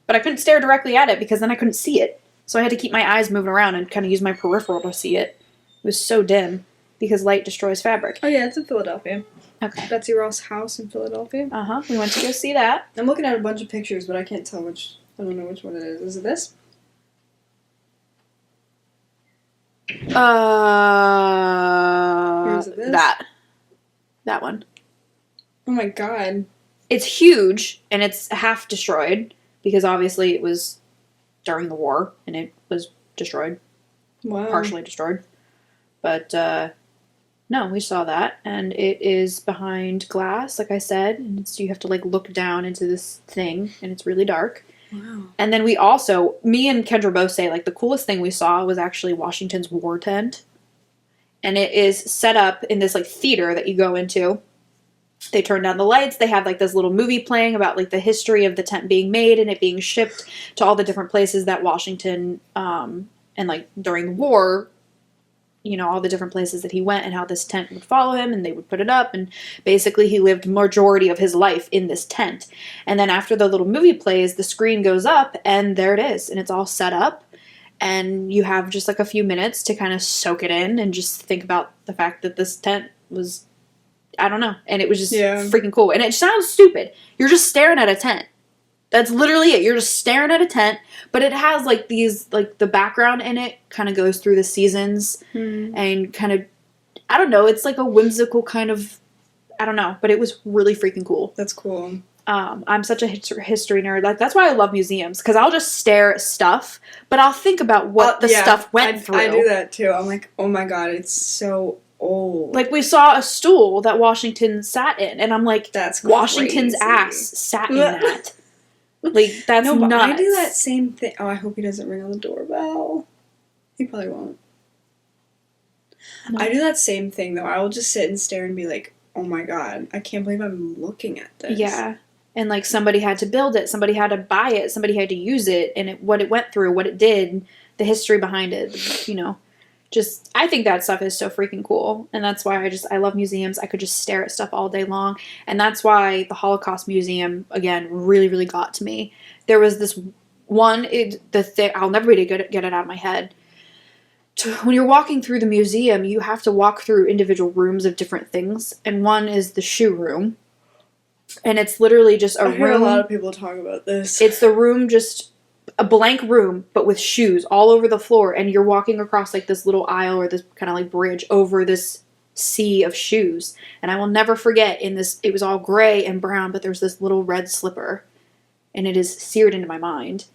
Speaker 2: But I couldn't stare directly at it because then I couldn't see it. So I had to keep my eyes moving around and kind of use my peripheral to see it. It was so dim because light destroys fabric.
Speaker 1: Oh, yeah, it's in Philadelphia.
Speaker 2: Okay.
Speaker 1: Betsy Ross house in Philadelphia.
Speaker 2: Uh-huh. We went to go see that.
Speaker 1: I'm looking at a bunch of pictures, but I can't tell which... I don't know which one it is. Is it this? Or is it this?
Speaker 2: That one.
Speaker 1: Oh my god.
Speaker 2: It's huge, and it's half destroyed, because obviously it was during the war, and it was destroyed.
Speaker 1: Wow.
Speaker 2: Partially destroyed. But, no, we saw that, and it is behind glass, like I said, and so you have to, like, look down into this thing, and it's really dark.
Speaker 1: Wow.
Speaker 2: And then we also, me and Kendra both say, like, the coolest thing we saw was actually Washington's war tent. And it is set up in this, like, theater that you go into. They turn down the lights. They have, like, this little movie playing about, like, the history of the tent being made and it being shipped to all the different places that Washington, and, like, during the war, you know, all the different places that he went and how this tent would follow him and they would put it up. And basically he lived majority of his life in this tent. And then after the little movie plays, the screen goes up and there it is. And it's all set up. And you have just like a few minutes to kind of soak it in and just think about the fact that this tent was, I don't know. And it was just freaking cool. And it sounds stupid. You're just staring at a tent. That's literally it. You're just staring at a tent, but it has like these, like the background in it kind of goes through the seasons and kind of I don't know, it's like a whimsical kind of, I don't know, but it was really freaking cool.
Speaker 1: That's cool.
Speaker 2: I'm such a history nerd. Like, that's why I love museums, because I'll just stare at stuff, but I'll think about what the stuff went through.
Speaker 1: I do that too. I'm like, oh my god, it's so old.
Speaker 2: Like, we saw a stool that Washington sat in, and I'm like,
Speaker 1: that's
Speaker 2: Washington's
Speaker 1: crazy.
Speaker 2: ass sat in that. Like, that's
Speaker 1: no, but
Speaker 2: nuts.
Speaker 1: I do that same thing. Oh, I hope he doesn't ring on the doorbell. He probably won't. No. I do that same thing, though. I will just sit and stare and be like, oh my god, I can't believe I'm looking at this.
Speaker 2: Yeah. And, like, somebody had to build it, somebody had to buy it, somebody had to use it, and what it went through, what it did, the history behind it, you know. Just, I think that stuff is so freaking cool. And that's why I love museums. I could just stare at stuff all day long. And that's why the Holocaust Museum, again, really, really got to me. There was this one, I'll never be able to get it out of my head. When you're walking through the museum, you have to walk through individual rooms of different things. And one is the shoe room. And it's literally just
Speaker 1: I hear a lot of people talk about this.
Speaker 2: It's the room, just a blank room, but with shoes all over the floor. And you're walking across like this little aisle or this kind of like bridge over this sea of shoes. And I will never forget it was all gray and brown, but there's this little red slipper. And it is seared into my mind.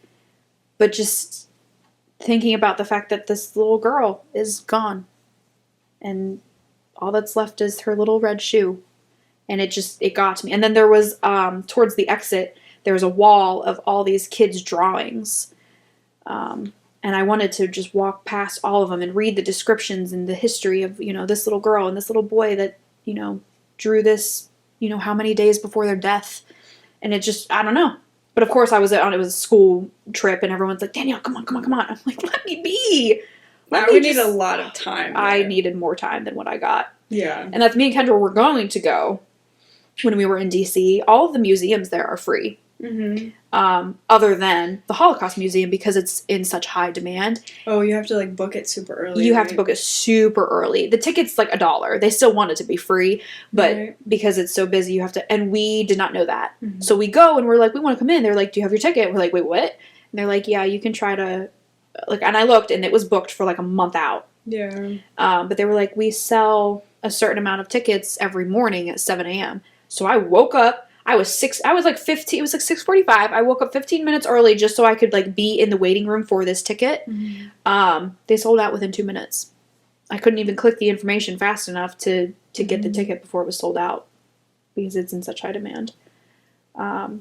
Speaker 2: But just thinking about the fact that this little girl is gone. And all that's left is her little red shoe. And it got to me. And then there was, towards the exit, there was a wall of all these kids' drawings. And I wanted to just walk past all of them and read the descriptions and the history of, you know, this little girl and this little boy that, you know, drew this, you know, how many days before their death. And it just, I don't know. But of course it was a school trip and everyone's like, Danielle, come on. I'm like, let me be.
Speaker 1: We need a lot of time.
Speaker 2: I needed more time than what I got.
Speaker 1: Yeah.
Speaker 2: And that's me and Kendra were going to go when we were in DC. All of the museums there are free. Mm-hmm. Other than the Holocaust Museum, because it's in such high demand.
Speaker 1: Oh, you have to like book it super early.
Speaker 2: You have to book it super early. The ticket's like $1. They still want it to be free, but because it's so busy, you have to. And we did not know that, so we go and we're like, we want to come in. They're like, do you have your ticket? We're like, wait, what? And they're like, yeah, you can try to. Like, and I looked, and it was booked for like a month out.
Speaker 1: Yeah.
Speaker 2: But they were like, we sell a certain amount of tickets every morning at 7 a.m. So I woke up. I was like 15. It was like 6:45. I woke up 15 minutes early just so I could like be in the waiting room for this ticket. Mm-hmm. They sold out within 2 minutes. I couldn't even click the information fast enough to get the ticket before it was sold out because it's in such high demand.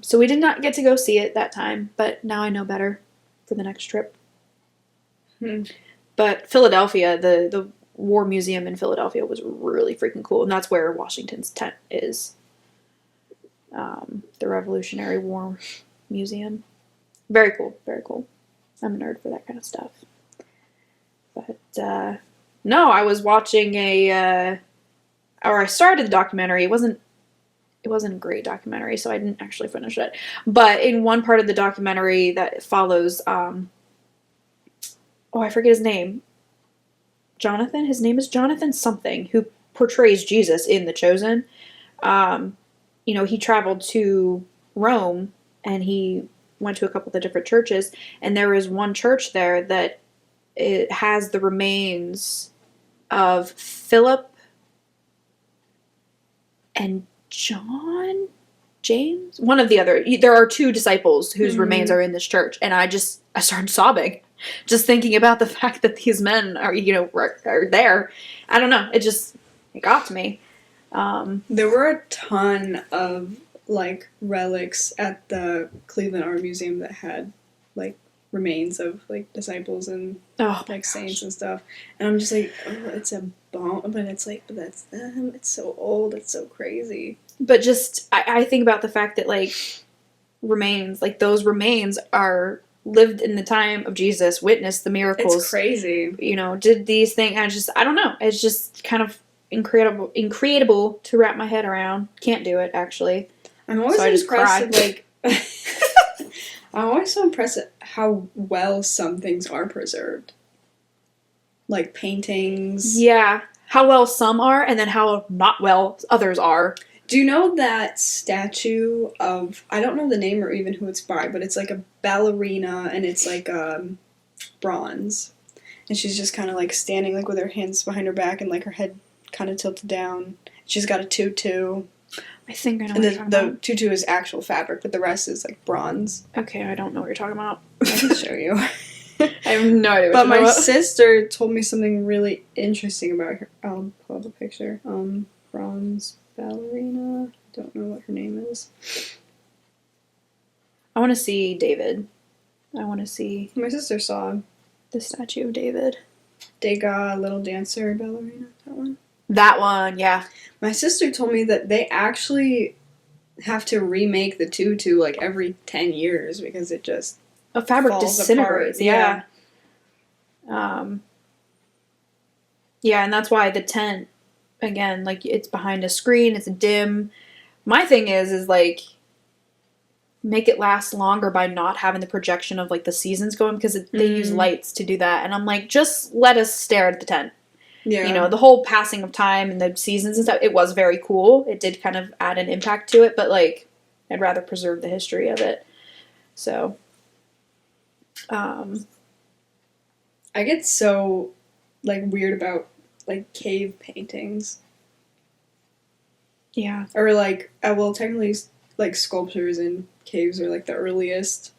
Speaker 2: So we did not get to go see it that time, but now I know better for the next trip. But Philadelphia, the War Museum in Philadelphia was really freaking cool, and that's where Washington's tent is. The Revolutionary War Museum. Very cool, very cool. I'm a nerd for that kind of stuff. But, no, I was watching I started the documentary. It wasn't a great documentary, so I didn't actually finish it. But in one part of the documentary that follows, I forget his name. Jonathan? His name is Jonathan something, who portrays Jesus in The Chosen. You know, he traveled to Rome, and he went to a couple of the different churches, and there is one church there that it has the remains of Philip and James? One of the other. There are two disciples whose remains are in this church, and I started sobbing. Just thinking about the fact that these men are, you know, are there. I don't know. It got to me.
Speaker 1: There were a ton of, like, relics at the Cleveland Art Museum that had, like, remains of, like, disciples and, saints and stuff. And I'm just like, oh, it's a bone, but it's like, but that's them. It's so old. It's so crazy.
Speaker 2: But just, I think about the fact that, like, remains, like, those remains are lived in the time of Jesus, witnessed the miracles.
Speaker 1: It's crazy.
Speaker 2: You know, did these things, I don't know. It's just kind of incredible to wrap my head around. Can't do it, actually.
Speaker 1: I'm always impressed at, like, I'm always so impressed at how well some things are preserved. Like paintings.
Speaker 2: Yeah. How well some are, and then how not well others are.
Speaker 1: Do you know that statue of, I don't know the name or even who it's by, but it's like a ballerina, and it's like bronze. And she's just kind of like standing like with her hands behind her back and like her head kind of tilted down. She's got a tutu.
Speaker 2: I think I know
Speaker 1: And
Speaker 2: what you're talking
Speaker 1: the
Speaker 2: about.
Speaker 1: tutu is actual fabric, but the rest is like bronze.
Speaker 2: Okay, I don't know what you're talking about.
Speaker 1: I can show you.
Speaker 2: I have no idea what
Speaker 1: But
Speaker 2: you're
Speaker 1: my
Speaker 2: talking about.
Speaker 1: sister told me something really interesting about her. I'll pull up a picture. Bronze ballerina. Don't know what her name is.
Speaker 2: I want to see David. I want to see
Speaker 1: My sister saw
Speaker 2: the statue of David.
Speaker 1: Degas, Little Dancer ballerina. That one.
Speaker 2: That one, yeah.
Speaker 1: My sister told me that they actually have to remake the tutu like every 10 years because it just
Speaker 2: A fabric
Speaker 1: falls
Speaker 2: disintegrates,
Speaker 1: apart.
Speaker 2: yeah. Yeah, and that's why the tent, again, like, it's behind a screen, it's dim. My thing is like, make it last longer by not having the projection of, like, the seasons going, because they use lights to do that, and I'm like, just let us stare at the tent.
Speaker 1: Yeah.
Speaker 2: You know, the whole passing of time and the seasons and stuff, it was very cool. It did kind of add an impact to it, but, like, I'd rather preserve the history of it. So,
Speaker 1: I get so like weird about like cave paintings
Speaker 2: yeah.
Speaker 1: or like well technically like sculptures in caves are like the earliest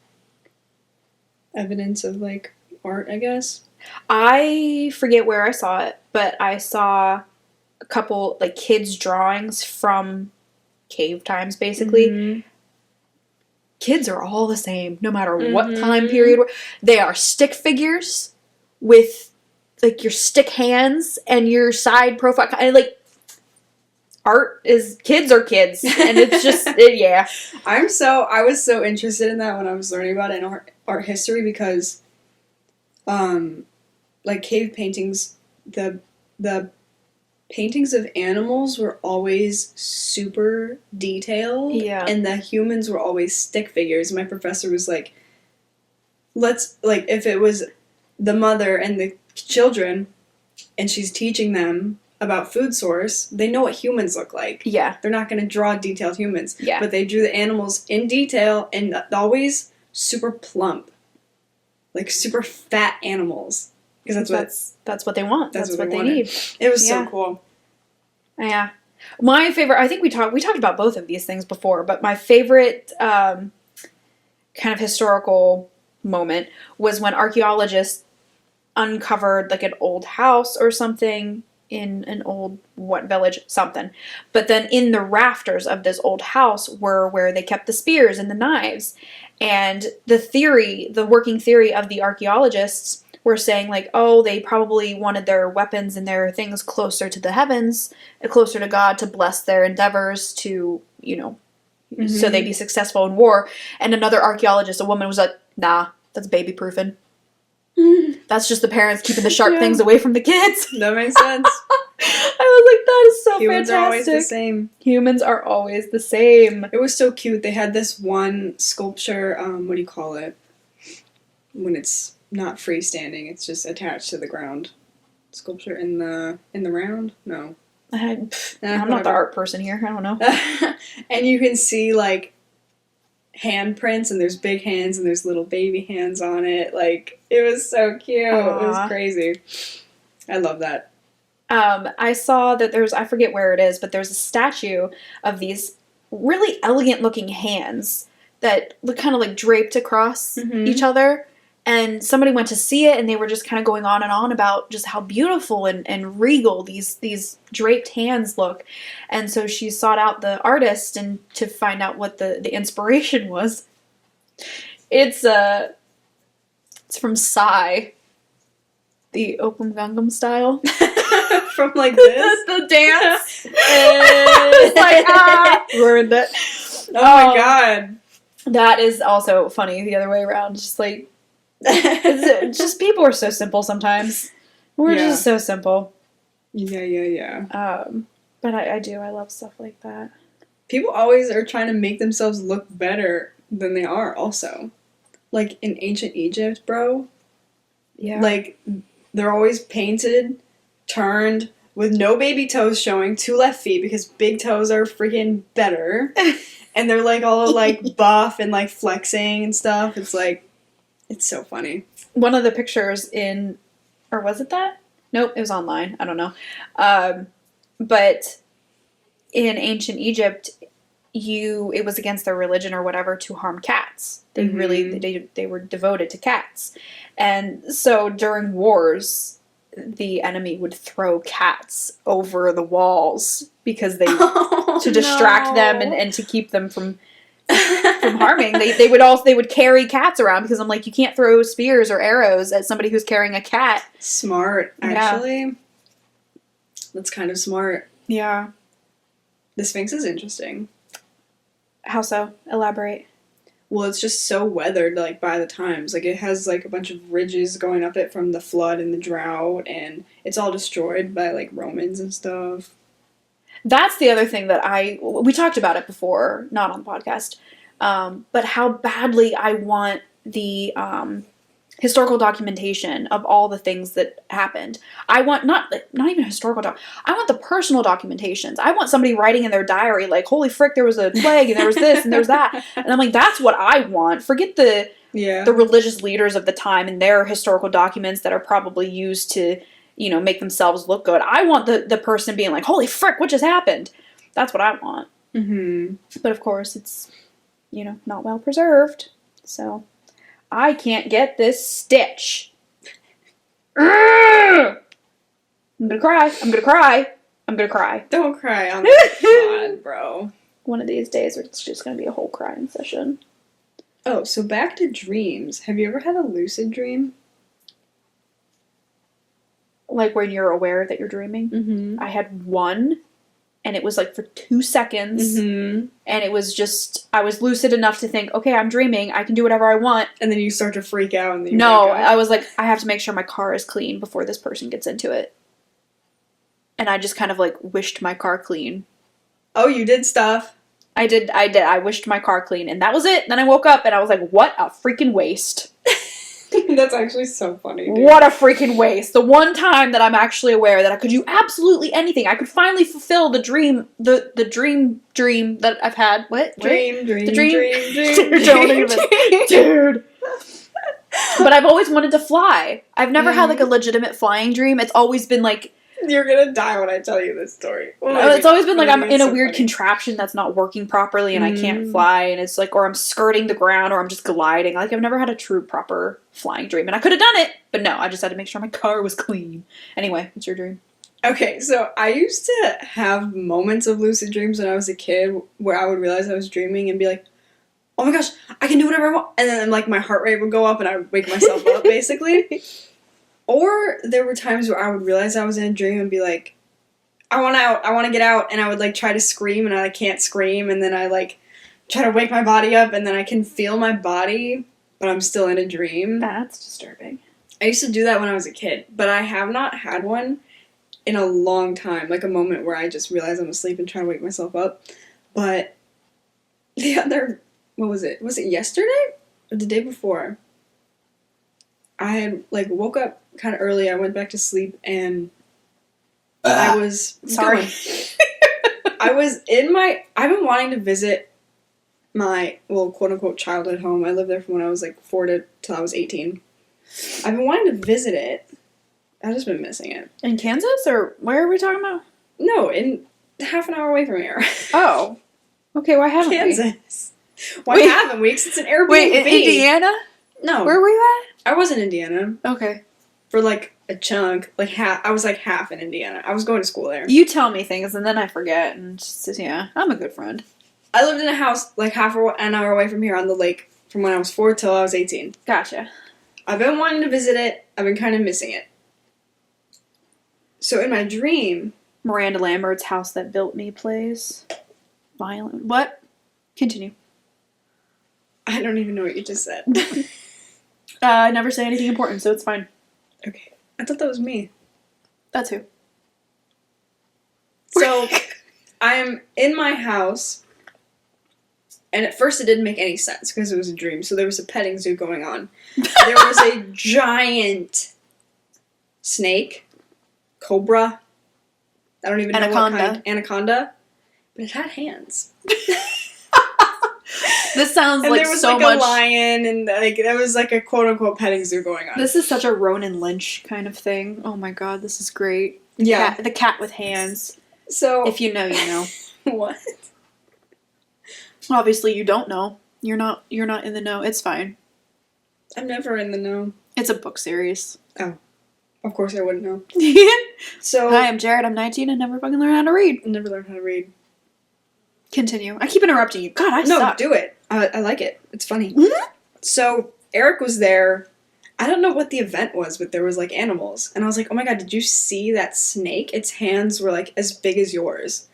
Speaker 1: evidence of like art, I guess.
Speaker 2: I forget where I saw it, but I saw a couple, like, kids' drawings from cave times, basically.
Speaker 1: Mhm.
Speaker 2: Kids are all the same, no matter what
Speaker 1: Mhm.
Speaker 2: time period. They are stick figures with, like, your stick hands and your side profile. And, like, art is, kids are kids. And it's just, yeah.
Speaker 1: I was so interested in that when I was learning about it in art history because like cave paintings, the paintings of animals were always super detailed.
Speaker 2: Yeah.
Speaker 1: And the humans were always stick figures. My professor was like, let's, like, if it was the mother and the children and she's teaching them about food source, they know what humans look like.
Speaker 2: Yeah.
Speaker 1: They're not going to draw detailed humans.
Speaker 2: Yeah.
Speaker 1: But they drew the animals in detail and always super plump. Like super fat animals. Because
Speaker 2: that's what they want. That's what they
Speaker 1: wanted.
Speaker 2: need.
Speaker 1: It was
Speaker 2: Yeah.
Speaker 1: so cool.
Speaker 2: Yeah. My favorite, I think we talked about both of these things before, but my favorite kind of historical moment was when archaeologists uncovered like an old house or something in an old village, something. But then in the rafters of this old house were where they kept the spears and the knives. And the working theory of the archaeologists were saying, like, oh, they probably wanted their weapons and their things closer to the heavens, closer to God, to bless their endeavors to, so they'd be successful in war. And another archaeologist, a woman, was like, nah, that's baby proofing. That's just the parents keeping the sharp things away from the kids.
Speaker 1: That makes sense.
Speaker 2: I was like, that is so
Speaker 1: Humans
Speaker 2: fantastic.
Speaker 1: are always the same.
Speaker 2: Humans are always the same.
Speaker 1: It was so cute. They had this one sculpture, what do you call it? When it's not freestanding, it's just attached to the ground. Sculpture in the round? No.
Speaker 2: I'm not the art person here. I don't know.
Speaker 1: And you can see, like, handprints, and there's big hands, and there's little baby hands on it. Like, it was so cute.
Speaker 2: Aww.
Speaker 1: It was crazy. I love that.
Speaker 2: I saw that I forget where it is, but there's a statue of these really elegant looking hands that look kind of like draped across each other. And somebody went to see it, and they were just kind of going on and on about just how beautiful and regal these draped hands look. And so she sought out the artist and to find out what the inspiration was. It's from Psy, the Opum Gangnam Style.
Speaker 1: From like this?
Speaker 2: the dance. It's like, ruined it.
Speaker 1: Oh my god.
Speaker 2: That is also funny the other way around. Just like, it's just people are so simple sometimes. We're just so simple.
Speaker 1: Yeah.
Speaker 2: But I love stuff like that.
Speaker 1: People always are trying to make themselves look better than they are also. Like in ancient Egypt, bro.
Speaker 2: Yeah.
Speaker 1: Like, they're always painted, turned, with no baby toes showing, 2 left feet, because big toes are freaking better. And they're like all like buff and like flexing and stuff. It's like, it's so funny.
Speaker 2: One of the pictures or was it that? Nope, it was online. I don't know. But in ancient Egypt, it was against their religion or whatever to harm cats. They really they were devoted to cats. And so during wars, the enemy would throw cats over the walls because to distract them and to keep them from harming. They would carry cats around because I'm like, you can't throw spears or arrows at somebody who's carrying a cat.
Speaker 1: Smart, actually. Yeah. That's kind of smart.
Speaker 2: Yeah.
Speaker 1: The Sphinx is interesting.
Speaker 2: How so? Elaborate.
Speaker 1: Well, it's just so weathered, like, by the times. Like, it has, like, a bunch of ridges going up it from the flood and the drought, and it's all destroyed by, like, Romans and stuff.
Speaker 2: That's the other thing that we talked about it before, not on the podcast, but how badly I want the historical documentation of all the things that happened. I want not even historical I want the personal documentations. I want somebody writing in their diary like, holy frick, there was a plague and there was this and there was that. And I'm like, that's what I want. Forget the religious leaders of the time and their historical documents that are probably used to, make themselves look good. I want the person being like, holy frick, what just happened? That's what I want.
Speaker 1: Mm-hmm.
Speaker 2: But of course it's, not well preserved. So I can't get this stitch. I'm gonna cry. I'm gonna cry. I'm gonna cry.
Speaker 1: Don't cry on the pod, bro.
Speaker 2: One of these days it's just gonna be a whole crying session.
Speaker 1: Oh, so back to dreams. Have you ever had a lucid dream?
Speaker 2: Like when you're aware that you're dreaming?
Speaker 1: Mm-hmm.
Speaker 2: I had one, and it was like for 2 seconds.
Speaker 1: Mm-hmm.
Speaker 2: And it was just, I was lucid enough to think, okay, I'm dreaming. I can do whatever I want.
Speaker 1: And then you start to freak out. And then
Speaker 2: no, I was like, I have to make sure my car is clean before this person gets into it. And I just kind of like wished my car clean.
Speaker 1: Oh, you did stuff.
Speaker 2: I did. I wished my car clean. And that was it. Then I woke up and I was like, what a freaking waste.
Speaker 1: That's actually so funny, dude.
Speaker 2: What a freaking waste. The one time that I'm actually aware that I could do absolutely anything. I could finally fulfill the dream that I've had. What?
Speaker 1: Dream.
Speaker 2: Dude. But I've always wanted to fly. I've never had like a legitimate flying dream. It's always been like,
Speaker 1: you're gonna die when I tell you this story.
Speaker 2: It's always been like I'm in a weird contraption that's not working properly and I can't fly, and it's like, or I'm skirting the ground, or I'm just gliding. Like, I've never had a true proper flying dream, and I could have done it, but no, I just had to make sure my car was clean. Anyway, what's your dream?
Speaker 1: Okay, so I used to have moments of lucid dreams when I was a kid where I would realize I was dreaming and be like, oh my gosh, I can do whatever I want, and then like my heart rate would go up and I would wake myself up, basically. Or there were times where I would realize I was in a dream and be like, I want out, I want to get out, and I would like try to scream and I like can't scream, and then I like try to wake my body up and then I can feel my body, but I'm still in a dream.
Speaker 2: That's disturbing.
Speaker 1: I used to do that when I was a kid, but I have not had one in a long time, like a moment where I just realize I'm asleep and try to wake myself up. But the other, what was it? Was it yesterday or the day before? I had like woke up kind of early. I went back to sleep and I was
Speaker 2: sorry.
Speaker 1: I was in my. I've been wanting to visit my quote unquote childhood home. I lived there from when I was like 4 till I was 18. I've been wanting to visit it. I've just been missing it.
Speaker 2: In Kansas, or where are we talking about?
Speaker 1: No, in half an hour away from here.
Speaker 2: Oh, okay. Why haven't
Speaker 1: Kansas? Why haven't we? 'Cause it's an Airbnb.
Speaker 2: Wait, in Indiana?
Speaker 1: No.
Speaker 2: Where were you
Speaker 1: at? I was in Indiana.
Speaker 2: Okay.
Speaker 1: For like a chunk, like half. I was like half in Indiana. I was going to school there.
Speaker 2: You tell me things and then I forget, and just, yeah, I'm a good friend.
Speaker 1: I lived in a house like half an hour away from here on the lake from when I was 4 till I was 18.
Speaker 2: Gotcha.
Speaker 1: I've been wanting to visit it. I've been kind of missing it. So in my dream,
Speaker 2: Miranda Lambert's House That Built Me plays. Violent. What? Continue.
Speaker 1: I don't even know what you just said.
Speaker 2: I never say anything important, so it's fine.
Speaker 1: Okay. I thought that was me.
Speaker 2: That's who.
Speaker 1: So, I'm in my house, and at first it didn't make any sense because it was a dream. So there was a petting zoo going on. There was a giant snake, cobra, I don't even know what kind. Anaconda. But it had hands.
Speaker 2: This sounds
Speaker 1: and
Speaker 2: like
Speaker 1: there was
Speaker 2: so
Speaker 1: like
Speaker 2: much...
Speaker 1: a lion, and like there was like a quote-unquote petting zoo going on.
Speaker 2: This is such a Ronan Lynch kind of thing. Oh my god, this is great.
Speaker 1: Yeah.
Speaker 2: The cat with hands.
Speaker 1: So
Speaker 2: If you know, you know.
Speaker 1: what?
Speaker 2: Obviously, you don't know. You're not in the know. It's fine.
Speaker 1: I'm never in the know.
Speaker 2: It's a book series.
Speaker 1: Of course I wouldn't know.
Speaker 2: Hi,
Speaker 1: So
Speaker 2: I'm Jared. I'm 19 and never fucking learned how to read.
Speaker 1: I never learned how to read.
Speaker 2: Continue. I keep interrupting you. God, I
Speaker 1: No,
Speaker 2: suck.
Speaker 1: do it. I like it. It's funny.
Speaker 2: Mhm.
Speaker 1: So Eric was there. I don't know what the event was, but there was like animals. And I was like, oh my god, did you see that snake? Its hands were like as big as yours.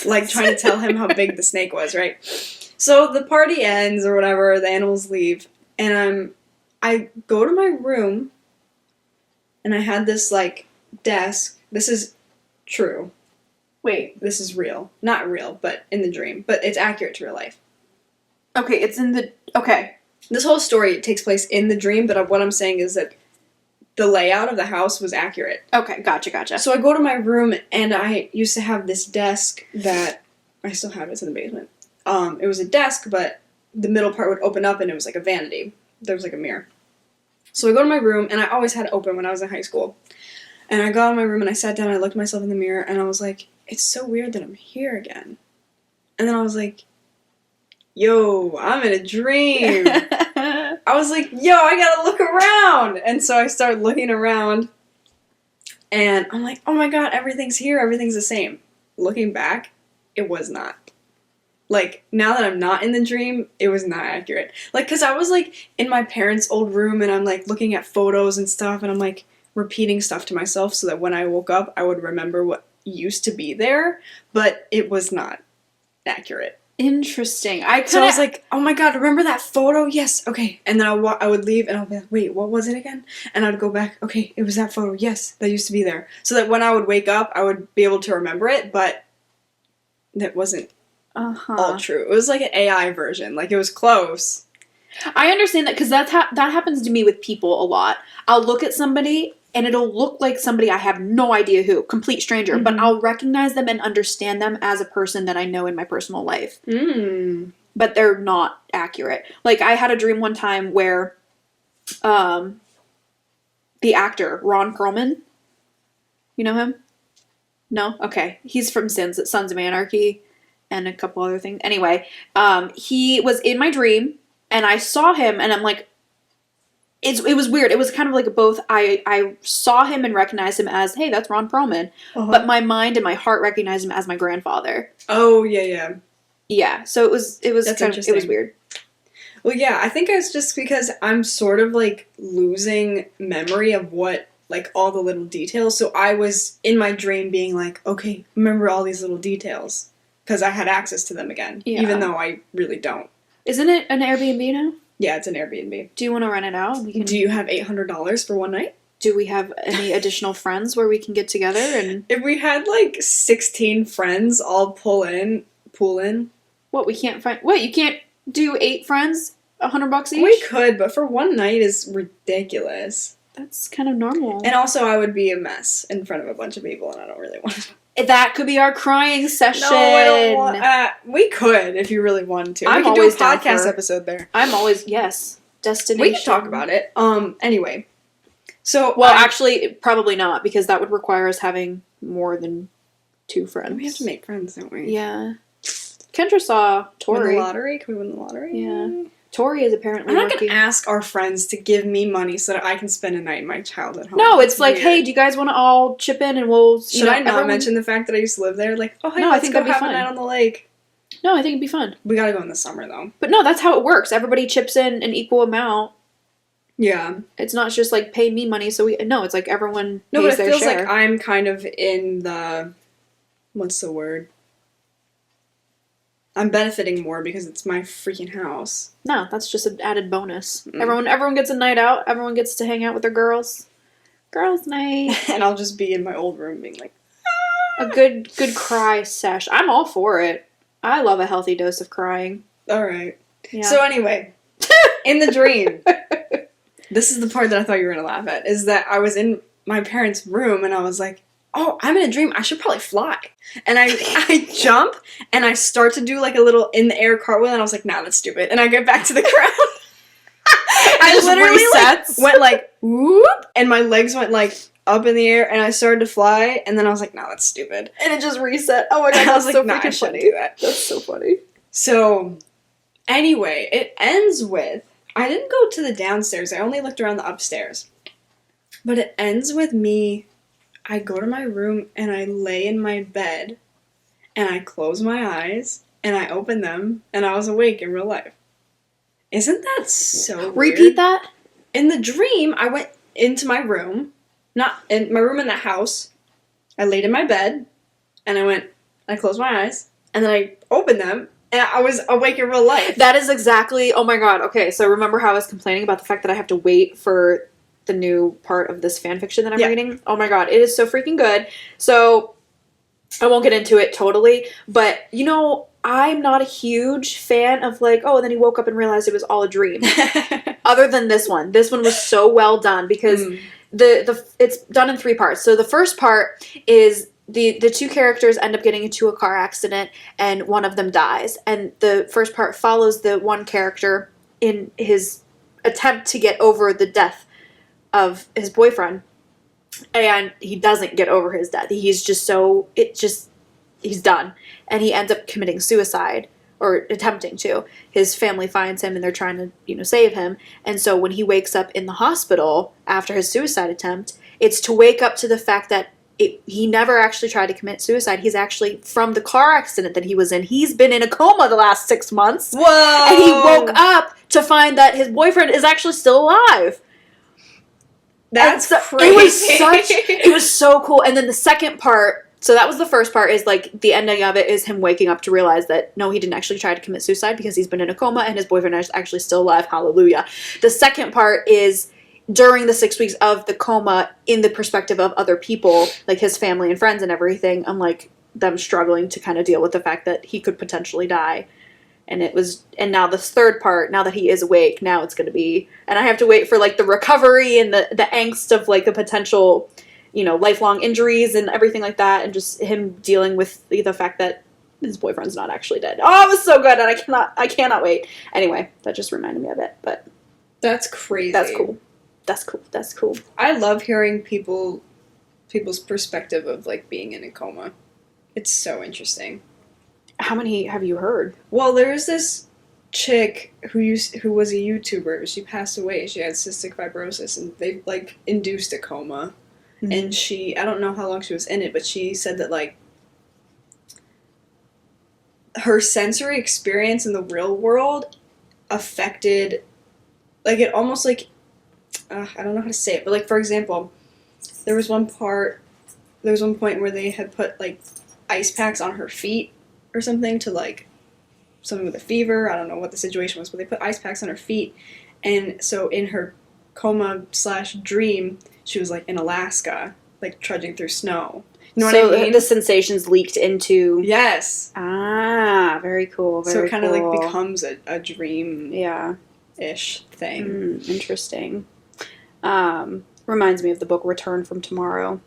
Speaker 1: Like trying to tell him how big the snake was, right? So the party ends or whatever, the animals leave, and I go to my room and I had this like desk. This is true.
Speaker 2: Wait.
Speaker 1: This is real. Not real, but in the dream. But it's accurate to real life.
Speaker 2: Okay, it's in the... Okay.
Speaker 1: This whole story takes place in the dream, but what I'm saying is that the layout of the house was accurate.
Speaker 2: Okay, gotcha.
Speaker 1: So I go to my room, and I used to have this desk that... I still have it, it's in the basement. It was a desk, but the middle part would open up, and it was like a vanity. There was like a mirror. So I go to my room, and I always had it open when I was in high school. And I got in my room, and I sat down, and I looked at myself in the mirror, and I was like, it's so weird that I'm here again. And then I was like, yo, I'm in a dream. I was like, yo, I gotta look around. And so I started looking around, and I'm like, oh my god, everything's here, everything's the same. Looking back, it was not. Like, now that I'm not in the dream, it was not accurate. Like, because I was, like, in my parents' old room, and I'm, like, looking at photos and stuff, and I'm, like, repeating stuff to myself so that when I woke up, I would remember what used to be there, but it was not accurate.
Speaker 2: Interesting.
Speaker 1: So I was like, oh my god, remember that photo? Yes, okay. And then I would leave, and I'll be like, wait, what was it again? And I'd go back, okay, it was that photo. Yes, that used to be there. So that when I would wake up, I would be able to remember it, but that wasn't all true. It was like an AI version. Like, it was close.
Speaker 2: I understand that because that happens to me with people a lot. I'll look at somebody and it'll look like somebody I have no idea who, complete stranger, but I'll recognize them and understand them as a person that I know in my personal life. But they're not accurate. Like, I had a dream one time where the actor, Ron Perlman, you know him? No? Okay. He's from Sons of Anarchy and a couple other things. Anyway, he was in my dream, and I saw him, and I'm like, it was weird. It was kind of like both. I saw him and recognized him as, hey, that's Ron Perlman. But my mind and my heart recognized him as my grandfather.
Speaker 1: Oh, yeah.
Speaker 2: Yeah, so it was
Speaker 1: That's
Speaker 2: kind of, it was
Speaker 1: interesting.
Speaker 2: weird.
Speaker 1: Well, yeah, I think it's just because I'm sort of, like, losing memory of what, like, all the little details. So I was in my dream being like, okay, remember all these little details. Because I had access to them again.
Speaker 2: Yeah.
Speaker 1: Even though I really don't.
Speaker 2: Isn't it an Airbnb now?
Speaker 1: Yeah, it's an Airbnb.
Speaker 2: Do you want to rent it out?
Speaker 1: Do you have $800 for one night?
Speaker 2: Do we have any additional friends where we can get together and...
Speaker 1: If we had, like, 16 friends all pool in...
Speaker 2: What, we can't find... What, you can't do 8 friends? $100 each?
Speaker 1: We could, but for one night is ridiculous.
Speaker 2: That's kind of normal.
Speaker 1: And also, I would be a mess in front of a bunch of people, and I don't really want to.
Speaker 2: That could be our crying session.
Speaker 1: No, I don't want... we could, if you really wanted to.
Speaker 2: I'm
Speaker 1: We could do a
Speaker 2: always down
Speaker 1: podcast
Speaker 2: for-
Speaker 1: episode there.
Speaker 2: I'm always... Yes. Destination.
Speaker 1: We could talk about it. Anyway. So...
Speaker 2: Well, actually, probably not, because that would require us having more than 2 friends.
Speaker 1: we have to make friends, don't we?
Speaker 2: Yeah. Kendra saw
Speaker 1: Win
Speaker 2: Tori.
Speaker 1: the lottery? Can we win the lottery?
Speaker 2: Yeah. Tori is apparently
Speaker 1: I'm not
Speaker 2: working.
Speaker 1: going to ask our friends to give me money so that I can spend a night in my childhood home.
Speaker 2: No,
Speaker 1: That's
Speaker 2: it's like,
Speaker 1: weird.
Speaker 2: hey, do you guys want to all chip in and we'll...
Speaker 1: Should I not mention the fact that I used to live there? Like, oh, hey,
Speaker 2: No, I
Speaker 1: let's
Speaker 2: think
Speaker 1: go
Speaker 2: that'd be
Speaker 1: have a
Speaker 2: fun.
Speaker 1: night on the lake.
Speaker 2: No, I think it'd be fun.
Speaker 1: We gotta go in the summer, though.
Speaker 2: But no, that's how it works. Everybody chips in an equal amount.
Speaker 1: Yeah.
Speaker 2: It's not just like pay me money so we... No, it's like everyone
Speaker 1: No,
Speaker 2: pays
Speaker 1: but it
Speaker 2: their
Speaker 1: feels
Speaker 2: share.
Speaker 1: like I'm kind of in the... What's the word? I'm benefiting more because it's my freaking house.
Speaker 2: No, that's just an added bonus. Everyone gets a night out. Everyone gets to hang out with their girls. Girls' night.
Speaker 1: And I'll just be in my old room being like...
Speaker 2: A good cry sesh. I'm all for it. I love a healthy dose of crying.
Speaker 1: Alright.
Speaker 2: Yeah.
Speaker 1: So anyway, in the dream, this is the part that I thought you were going to laugh at, is that I was in my parents' room and I was like, oh, I'm in a dream. I should probably fly. And I jump and I start to do like a little in the air cartwheel and I was like, nah, that's stupid. And I get back to the ground. I
Speaker 2: just
Speaker 1: literally
Speaker 2: resets.
Speaker 1: went like, whoop, and my legs went like up in the air and I started to fly, and then I was like, no, that's stupid.
Speaker 2: And it just reset. Oh my god,
Speaker 1: I was
Speaker 2: that's
Speaker 1: like,
Speaker 2: so
Speaker 1: nah, I
Speaker 2: freaking
Speaker 1: shouldn't
Speaker 2: funny.
Speaker 1: do that.
Speaker 2: That's so funny.
Speaker 1: So, anyway, it ends with, I didn't go to the downstairs, I only looked around the upstairs. But it ends with me, I go to my room and I lay in my bed and I close my eyes and I open them and I was awake in real life. Isn't that so weird?
Speaker 2: Repeat that?
Speaker 1: In the dream, I went into my room, not in my room in the house. I laid in my bed and I closed my eyes and then I opened them and I was awake in real life.
Speaker 2: That is exactly, oh my god, okay, so remember how I was complaining about the fact that I have to wait for the new part of this fanfiction that I'm reading? Oh my god, it is so freaking good. So, I won't get into it totally, but, you know, I'm not a huge fan of like, oh, and then he woke up and realized it was all a dream. Other than this one. This one was so well done because it's done in 3 parts. So the first part is the 2 characters end up getting into a car accident and one of them dies. And the first part follows the one character in his attempt to get over the death of his boyfriend. And he doesn't get over his death. He's just he's done. And he ends up committing suicide, or attempting to. His family finds him and they're trying to, save him. And so when he wakes up in the hospital after his suicide attempt, it's to wake up to the fact that he never actually tried to commit suicide. He's actually, from the car accident that he was in, he's been in a coma the last 6 months.
Speaker 1: Whoa!
Speaker 2: And he woke up to find that his boyfriend is actually still alive.
Speaker 1: That's crazy.
Speaker 2: It was so cool. And then the second part, so that was the first part, is like the ending of it is him waking up to realize that no, he didn't actually try to commit suicide because he's been in a coma and his boyfriend is actually still alive. Hallelujah. The second part is during the 6 weeks of the coma in the perspective of other people, like his family and friends and everything, and like them struggling to kind of deal with the fact that he could potentially die. And now this third part, now that he is awake, now it's going to be, and I have to wait for like the recovery and the angst of like the potential, lifelong injuries and everything like that, and just him dealing with the fact that his boyfriend's not actually dead. Oh, it was so good, and I cannot wait. Anyway, that just reminded me of it, but
Speaker 1: that's crazy.
Speaker 2: That's cool.
Speaker 1: I love hearing people's perspective of like being in a coma. It's so interesting.
Speaker 2: How many have you heard?
Speaker 1: Well, there's this chick who was a YouTuber. She passed away. She had cystic fibrosis, and they like induced a coma. Mm-hmm. And I don't know how long she was in it, but she said that like her sensory experience in the real world affected, like it almost like I don't know how to say it, but like for example, there was one point where they had put like ice packs on her feet or something to like someone with a fever. I don't know what the situation was, but they put ice packs on her feet, and so in her coma/dream, she was like in Alaska, like trudging through snow. You know what I mean?
Speaker 2: The sensations leaked into.
Speaker 1: Yes.
Speaker 2: Ah, very cool.
Speaker 1: So it kind of like becomes a dream.
Speaker 2: Yeah.
Speaker 1: Ish thing.
Speaker 2: Interesting. Reminds me of the book Return from Tomorrow.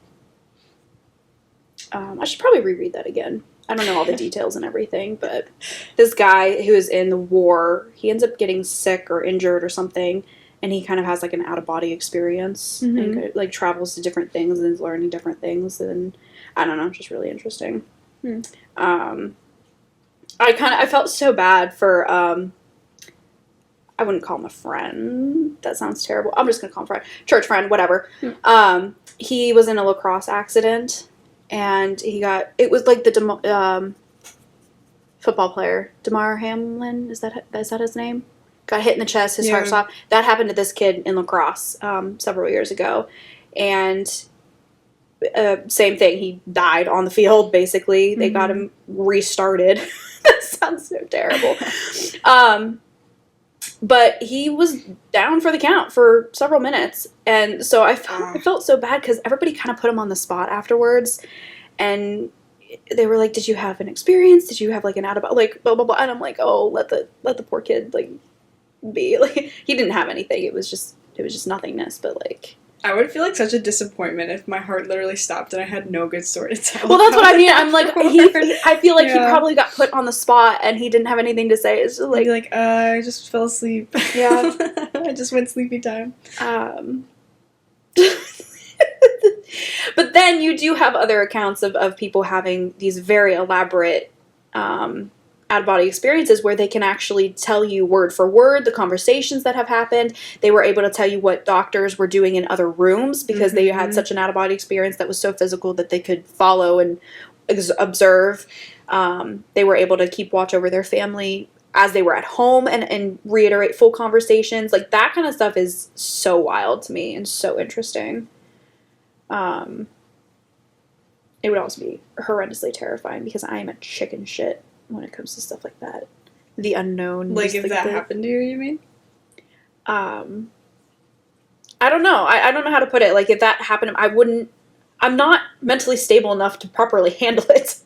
Speaker 2: I should probably reread that again. I don't know all the details and everything, but this guy who is in the war, he ends up getting sick or injured or something, and he kind of has like an out-of-body experience, and like travels to different things and is learning different things, and I don't know, it's just really interesting. I felt so bad for, I wouldn't call him a friend. That sounds terrible. I'm just going to call him a friend. Church friend, whatever. He was in a lacrosse accident, and it was like the football player, Damar Hamlin, is that his name? Got hit in the chest, his heart stopped. That happened to this kid in lacrosse several years ago. And same thing, he died on the field, basically. They got him restarted. That sounds so terrible. But he was down for the count for several minutes. And so I felt so bad because everybody kind of put him on the spot afterwards. And they were like, did you have an experience? Did you have like an like blah, blah, blah. And I'm like, oh, let the poor kid like be. Like, he didn't have anything. It was just nothingness. But like,
Speaker 1: I would feel like such a disappointment if my heart literally stopped and I had no good story to tell.
Speaker 2: Well, that's what I mean. I'm like, I feel like he probably got put on the spot and he didn't have anything to say. It's just like,
Speaker 1: I just fell asleep.
Speaker 2: Yeah.
Speaker 1: I just went sleepy time.
Speaker 2: then you do have other accounts of people having these very elaborate out-of-body experiences where they can actually tell you word for word the conversations that have happened. They were able to tell you what doctors were doing in other rooms because they had such an out-of-body experience that was so physical that they could follow and observe. They were able to keep watch over their family as they were at home and reiterate full conversations. Like, that kind of stuff is so wild to me and so interesting. It would also be horrendously terrifying because I am a chicken shit when it comes to stuff like that. The unknown.
Speaker 1: Like, if that happened to you mean?
Speaker 2: I don't know. I don't know how to put it. Like, if that happened, I'm not mentally stable enough to properly handle it,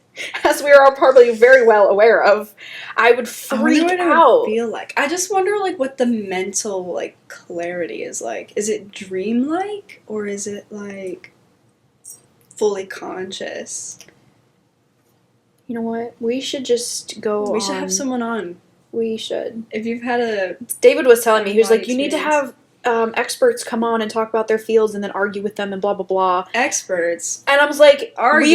Speaker 2: as we are all probably very well aware of. I would freak out.
Speaker 1: It would feel like. I just wonder, like, what the mental, like, clarity is like. Is it dreamlike, or is it, like, fully conscious?
Speaker 2: You know what? We should just go
Speaker 1: We should have someone on.
Speaker 2: We should.
Speaker 1: If you've had a...
Speaker 2: David was telling me, he was like, you need to have experts come on and talk about their fields and then argue with them and blah, blah, blah.
Speaker 1: Experts?
Speaker 2: And I was like, we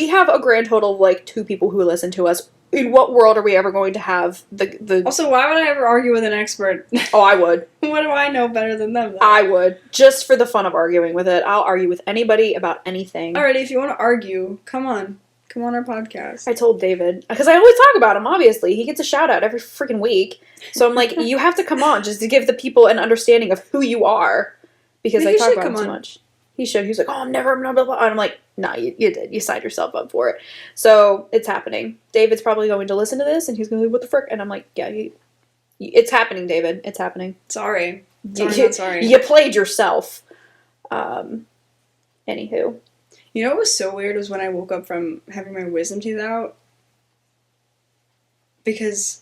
Speaker 2: have a grand total of, like, 2 people who listen to us. In what world are we ever going to have the...
Speaker 1: Also, why would I ever argue with an expert?
Speaker 2: Oh, I would.
Speaker 1: What do I know better than them, though?
Speaker 2: I would. Just for the fun of arguing with it. I'll argue with anybody about anything.
Speaker 1: Alrighty, if you want to argue, come on. Come on our podcast.
Speaker 2: I told David, because I always talk about him, obviously. He gets a shout out every freaking week. So I'm like, you have to come on just to give the people an understanding of who you are. Because I talk about him too much. He should. He was like, oh, I'm never, blah, blah, blah. And I'm like, nah, you did. You signed yourself up for it. So it's happening. David's probably going to listen to this, and he's going to be, what the frick? And I'm like, yeah, it's happening, David. It's happening.
Speaker 1: Sorry. Sorry.
Speaker 2: You played yourself. Anywho.
Speaker 1: You know what was so weird was when I woke up from having my wisdom teeth out. Because,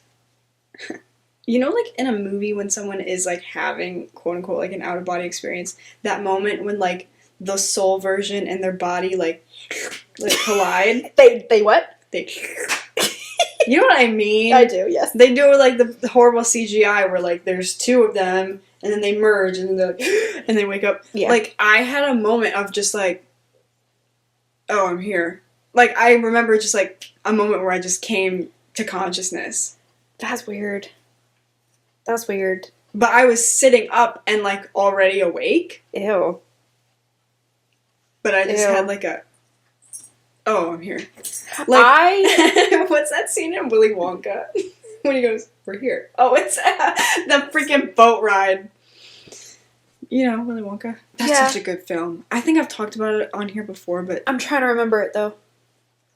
Speaker 1: you know, like in a movie when someone is like having, quote unquote, like an out of body experience, that moment when like the soul version and their body like collide.
Speaker 2: They what?
Speaker 1: They. You know what I mean?
Speaker 2: I do, yes.
Speaker 1: They do it with like the horrible CGI where like there's 2 of them and then they merge and then they're like, and they wake up.
Speaker 2: Yeah.
Speaker 1: Like I had a moment of just like, oh, I'm here. Like, I remember just, like, a moment where I just came to consciousness.
Speaker 2: That's weird. That's weird.
Speaker 1: But I was sitting up and, like, already awake.
Speaker 2: Ew.
Speaker 1: But I just had, like, oh, I'm here. Like, what's that scene in Willy Wonka? When he goes, we're here. Oh, it's the freaking boat ride. You know, Willy Wonka. That's such a good film. I think I've talked about it on here before, but...
Speaker 2: I'm trying to remember it, though.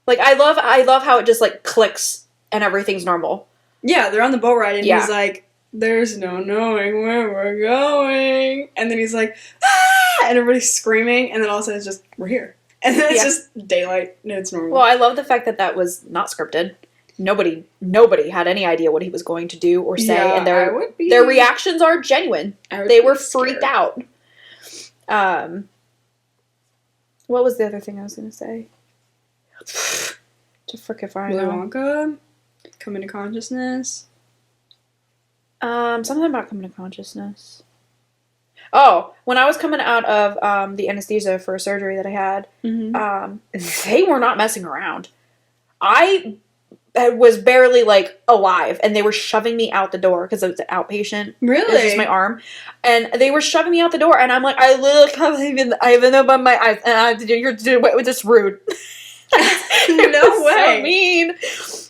Speaker 2: Like, I love how it just, like, clicks and everything's normal.
Speaker 1: Yeah, they're on the boat ride, and he's like, there's no knowing where we're going. And then he's like, ah! And everybody's screaming, and then all of a sudden it's just, we're here. And then it's just daylight, and it's normal.
Speaker 2: Well, I love the fact that was not scripted. Nobody had any idea what he was going to do or say, and their reactions are genuine. They were freaked out. What was the other thing I was going to say? To frick if I know.
Speaker 1: Willy Wonka, coming to consciousness.
Speaker 2: Something about coming to consciousness. Oh, when I was coming out of the anesthesia for a surgery that I had, they were not messing around. I was barely, like, alive, and they were shoving me out the door because it was an outpatient.
Speaker 1: Really?
Speaker 2: It was just my arm. And they were shoving me out the door, and I'm like, I literally I haven't opened my eyes, and you're just rude.
Speaker 1: No way.
Speaker 2: So mean.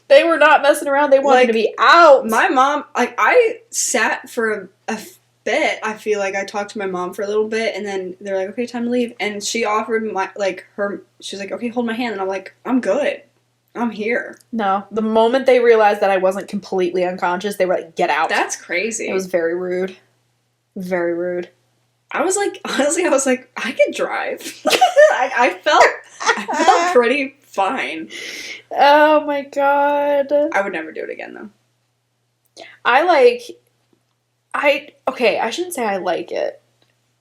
Speaker 2: They were not messing around. They wanted to be out.
Speaker 1: My mom, like, I sat for a bit. I feel like I talked to my mom for a little bit, and then they're like, okay, time to leave. And she offered she was like, okay, hold my hand. And I'm like, I'm good. I'm here.
Speaker 2: No. The moment they realized that I wasn't completely unconscious, they were like, get out.
Speaker 1: That's crazy.
Speaker 2: It was very rude. Very rude.
Speaker 1: I was like, honestly, I could drive. I felt pretty fine.
Speaker 2: Oh my god.
Speaker 1: I would never do it again, though.
Speaker 2: I shouldn't say I like it.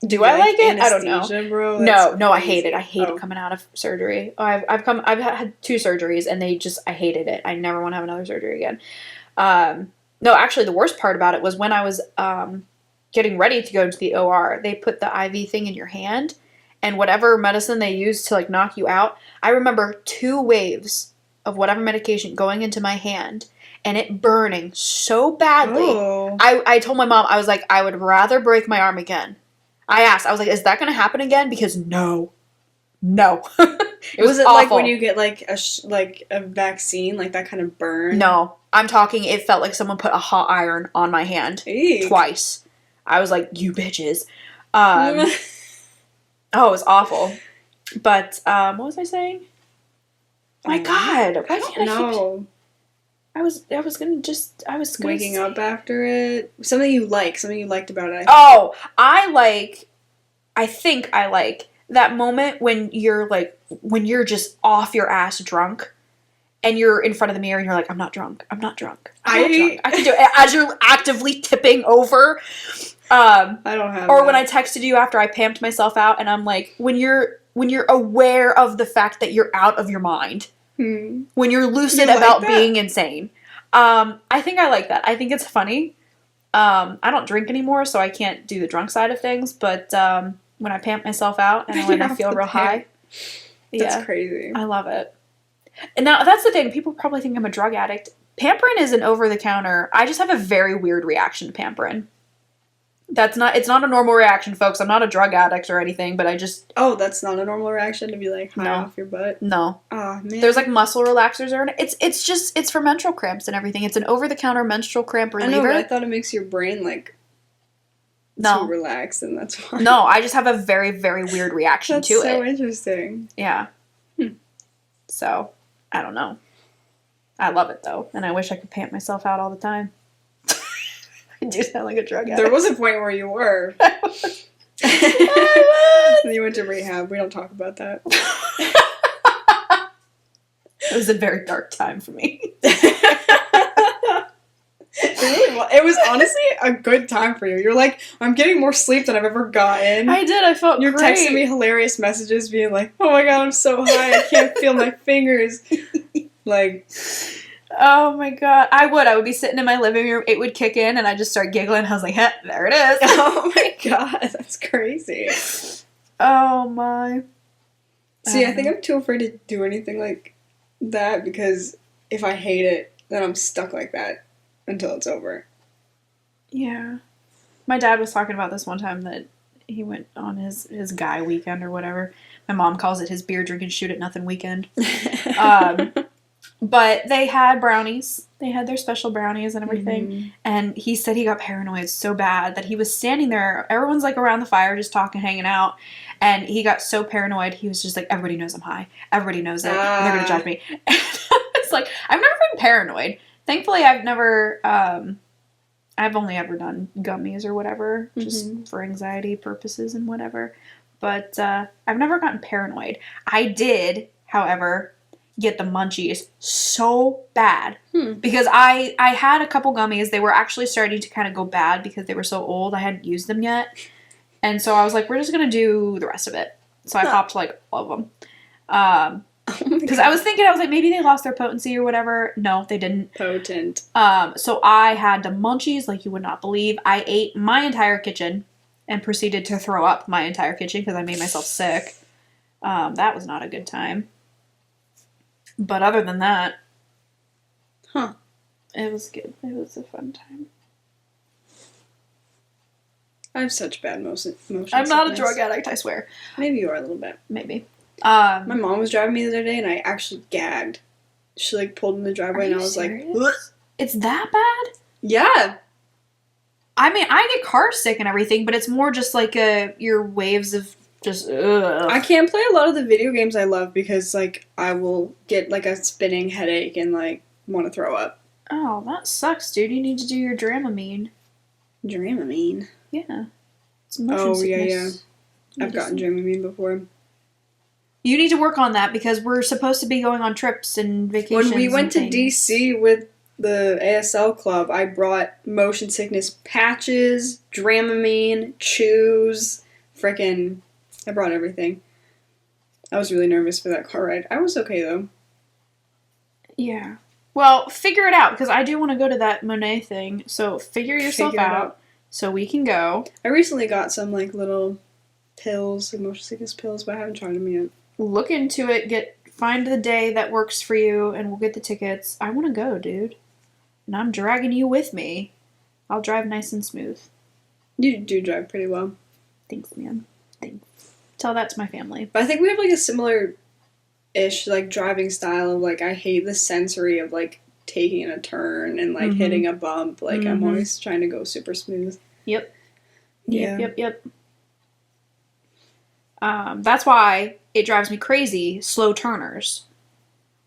Speaker 2: Do I like it? I don't know.
Speaker 1: Bro?
Speaker 2: No, I hate it. I hate it coming out of surgery. I've had 2 surgeries and I hated it. I never want to have another surgery again. No, actually the worst part about it was when I was getting ready to go into the OR, they put the IV thing in your hand and whatever medicine they use to like knock you out, I remember 2 waves of whatever medication going into my hand and it burning so badly.
Speaker 1: Oh.
Speaker 2: I told my mom, I was like, I would rather break my arm again. I asked, I was like, is that going to happen again? Because no. It was
Speaker 1: it
Speaker 2: awful.
Speaker 1: like when you get like a vaccine, like that kind of burn?
Speaker 2: No, I'm talking, it felt like someone put a hot iron on my hand
Speaker 1: Eek.
Speaker 2: twice. I was like, you bitches. Oh, it was awful. But, what was I saying? My God. Why can't I
Speaker 1: know.
Speaker 2: I was gonna
Speaker 1: Waking up after it. Something you liked about it.
Speaker 2: I think I like that moment when you're just off your ass drunk and you're in front of the mirror and you're like, I'm not drunk. I can do it as you're actively tipping over.
Speaker 1: I don't have
Speaker 2: or
Speaker 1: that.
Speaker 2: when I texted you after I pamped myself out and I'm like, when you're aware of the fact that you're out of your mind. When you're lucid about being insane. I think I like that. I think it's funny. I don't drink anymore, so I can't do the drunk side of things, but when I pamp myself out and when I feel real high.
Speaker 1: That's crazy.
Speaker 2: I love it. And now, that's the thing. People probably think I'm a drug addict. Pamprin is an over-the-counter. I just have a very weird reaction to Pamprin. It's not a normal reaction, folks. I'm not a drug addict or anything, but I just...
Speaker 1: Oh, that's not a normal reaction to be like high off your butt?
Speaker 2: No.
Speaker 1: Oh, man.
Speaker 2: There's like muscle relaxers or it's for menstrual cramps and everything. It's an over-the-counter menstrual cramp reliever.
Speaker 1: I know, but I thought it makes your brain like too relaxed, and that's why.
Speaker 2: No, I just have a very, very weird reaction to it.
Speaker 1: That's so interesting.
Speaker 2: Yeah. So, I don't know. I love it though, and I wish I could pamp myself out all the time. I do sound like a drug addict.
Speaker 1: There was a point where you were. You went to rehab. We don't talk about that.
Speaker 2: It was a very dark time for me.
Speaker 1: It was honestly a good time for you. You're like, I'm getting more sleep than I've ever gotten.
Speaker 2: I did. I felt
Speaker 1: You're
Speaker 2: great.
Speaker 1: texting me hilarious messages being like, oh my God, I'm so high. I can't feel my fingers. Like...
Speaker 2: Oh my God. I would be sitting in my living room, it would kick in, and I'd just start giggling. I was like, there it is.
Speaker 1: Oh my God, that's crazy.
Speaker 2: Oh my.
Speaker 1: See, I think I'm too afraid to do anything like that because if I hate it, then I'm stuck like that until it's over.
Speaker 2: Yeah. My dad was talking about this one time that he went on his guy weekend or whatever. My mom calls it his beer drinking shoot at nothing weekend. But they had brownies. They had their special brownies and everything. Mm-hmm. And he said he got paranoid so bad that he was standing there. Everyone's like around the fire just talking, hanging out. And he got so paranoid. He was just like, everybody knows I'm high. Everybody knows it. They're going to judge me. It's like, I've never been paranoid. Thankfully, I've never, I've only ever done gummies or whatever. Just for anxiety purposes and whatever. But I've never gotten paranoid. I did, however... get the munchies so bad because I had a couple gummies. They were actually starting to kind of go bad because they were so old. I hadn't used them yet. And so I was like, we're just going to do the rest of it. So I popped like all of them. Because I was like, maybe they lost their potency or whatever. No, they didn't.
Speaker 1: Potent.
Speaker 2: So I had the munchies like you would not believe. I ate my entire kitchen and proceeded to throw up my entire kitchen because I made myself sick. That was not a good time. But other than that, it was good. It was a fun time.
Speaker 1: I have such bad motion
Speaker 2: I'm not a drug addict, I swear.
Speaker 1: Maybe you are a little bit.
Speaker 2: Maybe.
Speaker 1: My mom was driving me the other day, and I actually gagged. She like pulled in the driveway, and I was
Speaker 2: serious?
Speaker 1: like,
Speaker 2: "It's that bad?"
Speaker 1: Yeah.
Speaker 2: I mean, I get car sick and everything, but it's more just like your waves of. Just, ugh.
Speaker 1: I can't play a lot of the video games I love because, like, I will get, like, a spinning headache and, like, want to throw up.
Speaker 2: Oh, that sucks, dude. You need to do your Dramamine.
Speaker 1: Dramamine?
Speaker 2: Yeah. It's motion sickness.
Speaker 1: Yeah. I've gotten Dramamine before.
Speaker 2: You need to work on that because we're supposed to be going on trips and vacations.
Speaker 1: When we went to DC with the ASL club, I brought motion sickness patches, Dramamine, chews, frickin'... I brought everything. I was really nervous for that car ride. I was okay, though.
Speaker 2: Yeah. Well, figure it out, because I do want to go to that Monet thing. So figure yourself out so we can go.
Speaker 1: I recently got some, like, little pills, emotion sickness pills, but I haven't tried them yet.
Speaker 2: Look into it. Find the day that works for you, and we'll get the tickets. I want to go, dude. And I'm dragging you with me. I'll drive nice and smooth.
Speaker 1: You do drive pretty well.
Speaker 2: Thanks, man. Thanks. Tell that to my family.
Speaker 1: But I think we have, like, a similar-ish, like, driving style of, like, I hate the sensory of, like, taking a turn and, like, hitting a bump. Like, I'm always trying to go super smooth.
Speaker 2: Yep.
Speaker 1: Yeah.
Speaker 2: Yep. That's why it drives me crazy, slow turners.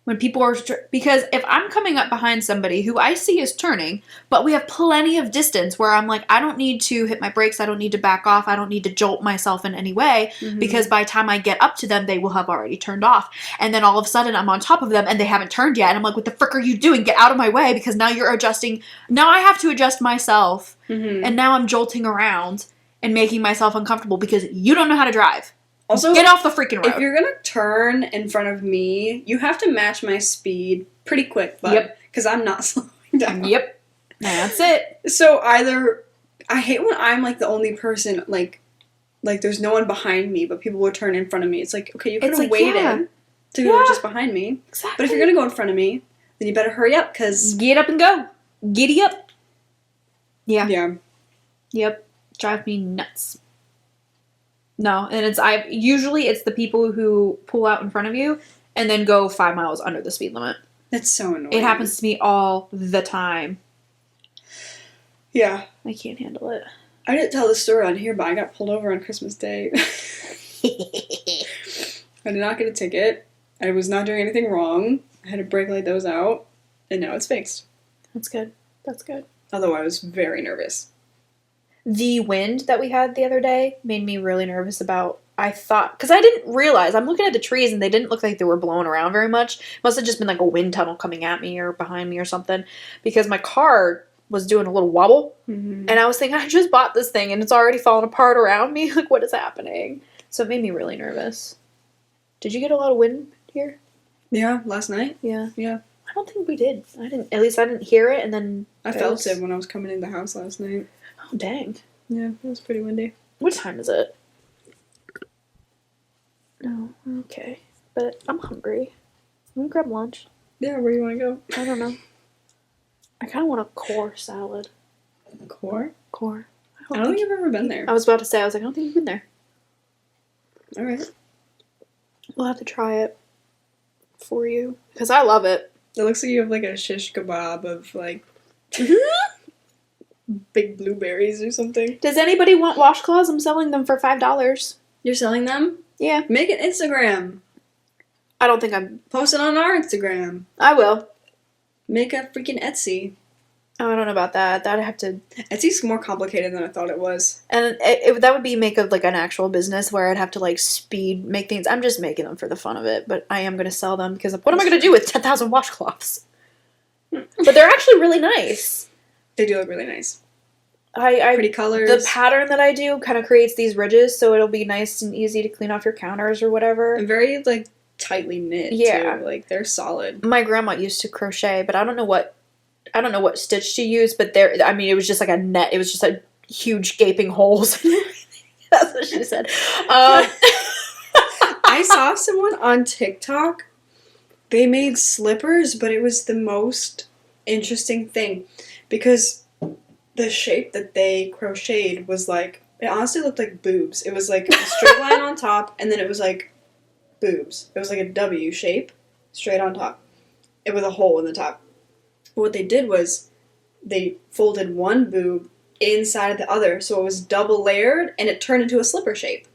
Speaker 2: When people are... Because if I'm coming up behind somebody who I see is turning, but we have plenty of distance where I'm like, I don't need to hit my brakes, I don't need to back off, I don't need to jolt myself in any way, because by the time I get up to them, they will have already turned off. And then all of a sudden, I'm on top of them, and they haven't turned yet, and I'm like, what the frick are you doing? Get out of my way, because now you're adjusting... Now I have to adjust myself, and now I'm jolting around and making myself uncomfortable because you don't know how to drive.
Speaker 1: Also,
Speaker 2: get off the freaking road.
Speaker 1: If you're gonna turn in front of me, you have to match my speed pretty quick, bud. Because I'm not slowing down.
Speaker 2: Yep. That's it.
Speaker 1: So either... I hate when I'm, like, the only person, like there's no one behind me, but people will turn in front of me. It's like, okay, you could have waited to go just behind me.
Speaker 2: Exactly.
Speaker 1: But if you're gonna go in front of me, then you better hurry up, because...
Speaker 2: Get up and go. Giddy up. Yeah.
Speaker 1: Yeah.
Speaker 2: Yep. Drive me nuts. No, and usually it's the people who pull out in front of you and then go 5 miles under the speed limit.
Speaker 1: That's so annoying.
Speaker 2: It happens to me all the time.
Speaker 1: Yeah.
Speaker 2: I can't handle it.
Speaker 1: I didn't tell this story on here, but I got pulled over on Christmas Day. I did not get a ticket. I was not doing anything wrong. I had a brake light that was out, and now it's fixed.
Speaker 2: That's good. That's good.
Speaker 1: Although I was very nervous.
Speaker 2: The wind that we had the other day made me really nervous about, I thought, because I didn't realize, I'm looking at the trees and they didn't look like they were blowing around very much. It must have just been like a wind tunnel coming at me or behind me or something, because my car was doing a little wobble, and I was thinking, I just bought this thing and it's already falling apart around me. Like, what is happening? So it made me really nervous. Did you get a lot of wind here?
Speaker 1: Yeah, last night?
Speaker 2: Yeah.
Speaker 1: Yeah.
Speaker 2: I don't think we did. At least I didn't hear it, and then...
Speaker 1: I felt it when I was coming in the house last night.
Speaker 2: Oh, dang.
Speaker 1: Yeah, it was pretty windy.
Speaker 2: What time is it? No, okay. But I'm hungry. I'm gonna grab lunch.
Speaker 1: Yeah, where do you want to go?
Speaker 2: I don't know. I kind of want a core salad.
Speaker 1: Core?
Speaker 2: Core.
Speaker 1: I don't think I've ever been there.
Speaker 2: I was about to say, I don't think you've been there.
Speaker 1: Alright.
Speaker 2: We'll have to try it for you. Because I love it.
Speaker 1: It looks like you have like a shish kebab of like big blueberries or something.
Speaker 2: Does anybody want washcloths? I'm selling them for $5.
Speaker 1: You're selling them?
Speaker 2: Yeah.
Speaker 1: Make an Instagram.
Speaker 2: I don't think I'm...
Speaker 1: Post it on our Instagram.
Speaker 2: I will.
Speaker 1: Make a freaking Etsy.
Speaker 2: Oh, I don't know about that. That'd have to...
Speaker 1: Etsy's more complicated than I thought it was.
Speaker 2: And that would be make of like an actual business where I'd have to like make things. I'm just making them for the fun of it, but I am going to sell them because what am I going to do with 10,000 washcloths? But they're actually really nice.
Speaker 1: They do look really nice.
Speaker 2: I
Speaker 1: Pretty colors.
Speaker 2: The pattern that I do kind of creates these ridges, so it'll be nice and easy to clean off your counters or whatever.
Speaker 1: And very like tightly knit.
Speaker 2: Yeah.
Speaker 1: Too. Like they're solid.
Speaker 2: My grandma used to crochet, but I don't know what stitch she used, but it was just like a net. It was just like huge gaping holes. That's what she said.
Speaker 1: I saw someone on TikTok. They made slippers, but it was the most interesting thing because the shape that they crocheted was like, it honestly looked like boobs. It was like a straight line on top, and then it was like boobs. It was like a W shape, straight on top. It was a hole in the top. But what they did was they folded one boob inside the other, so it was double layered, and it turned into a slipper shape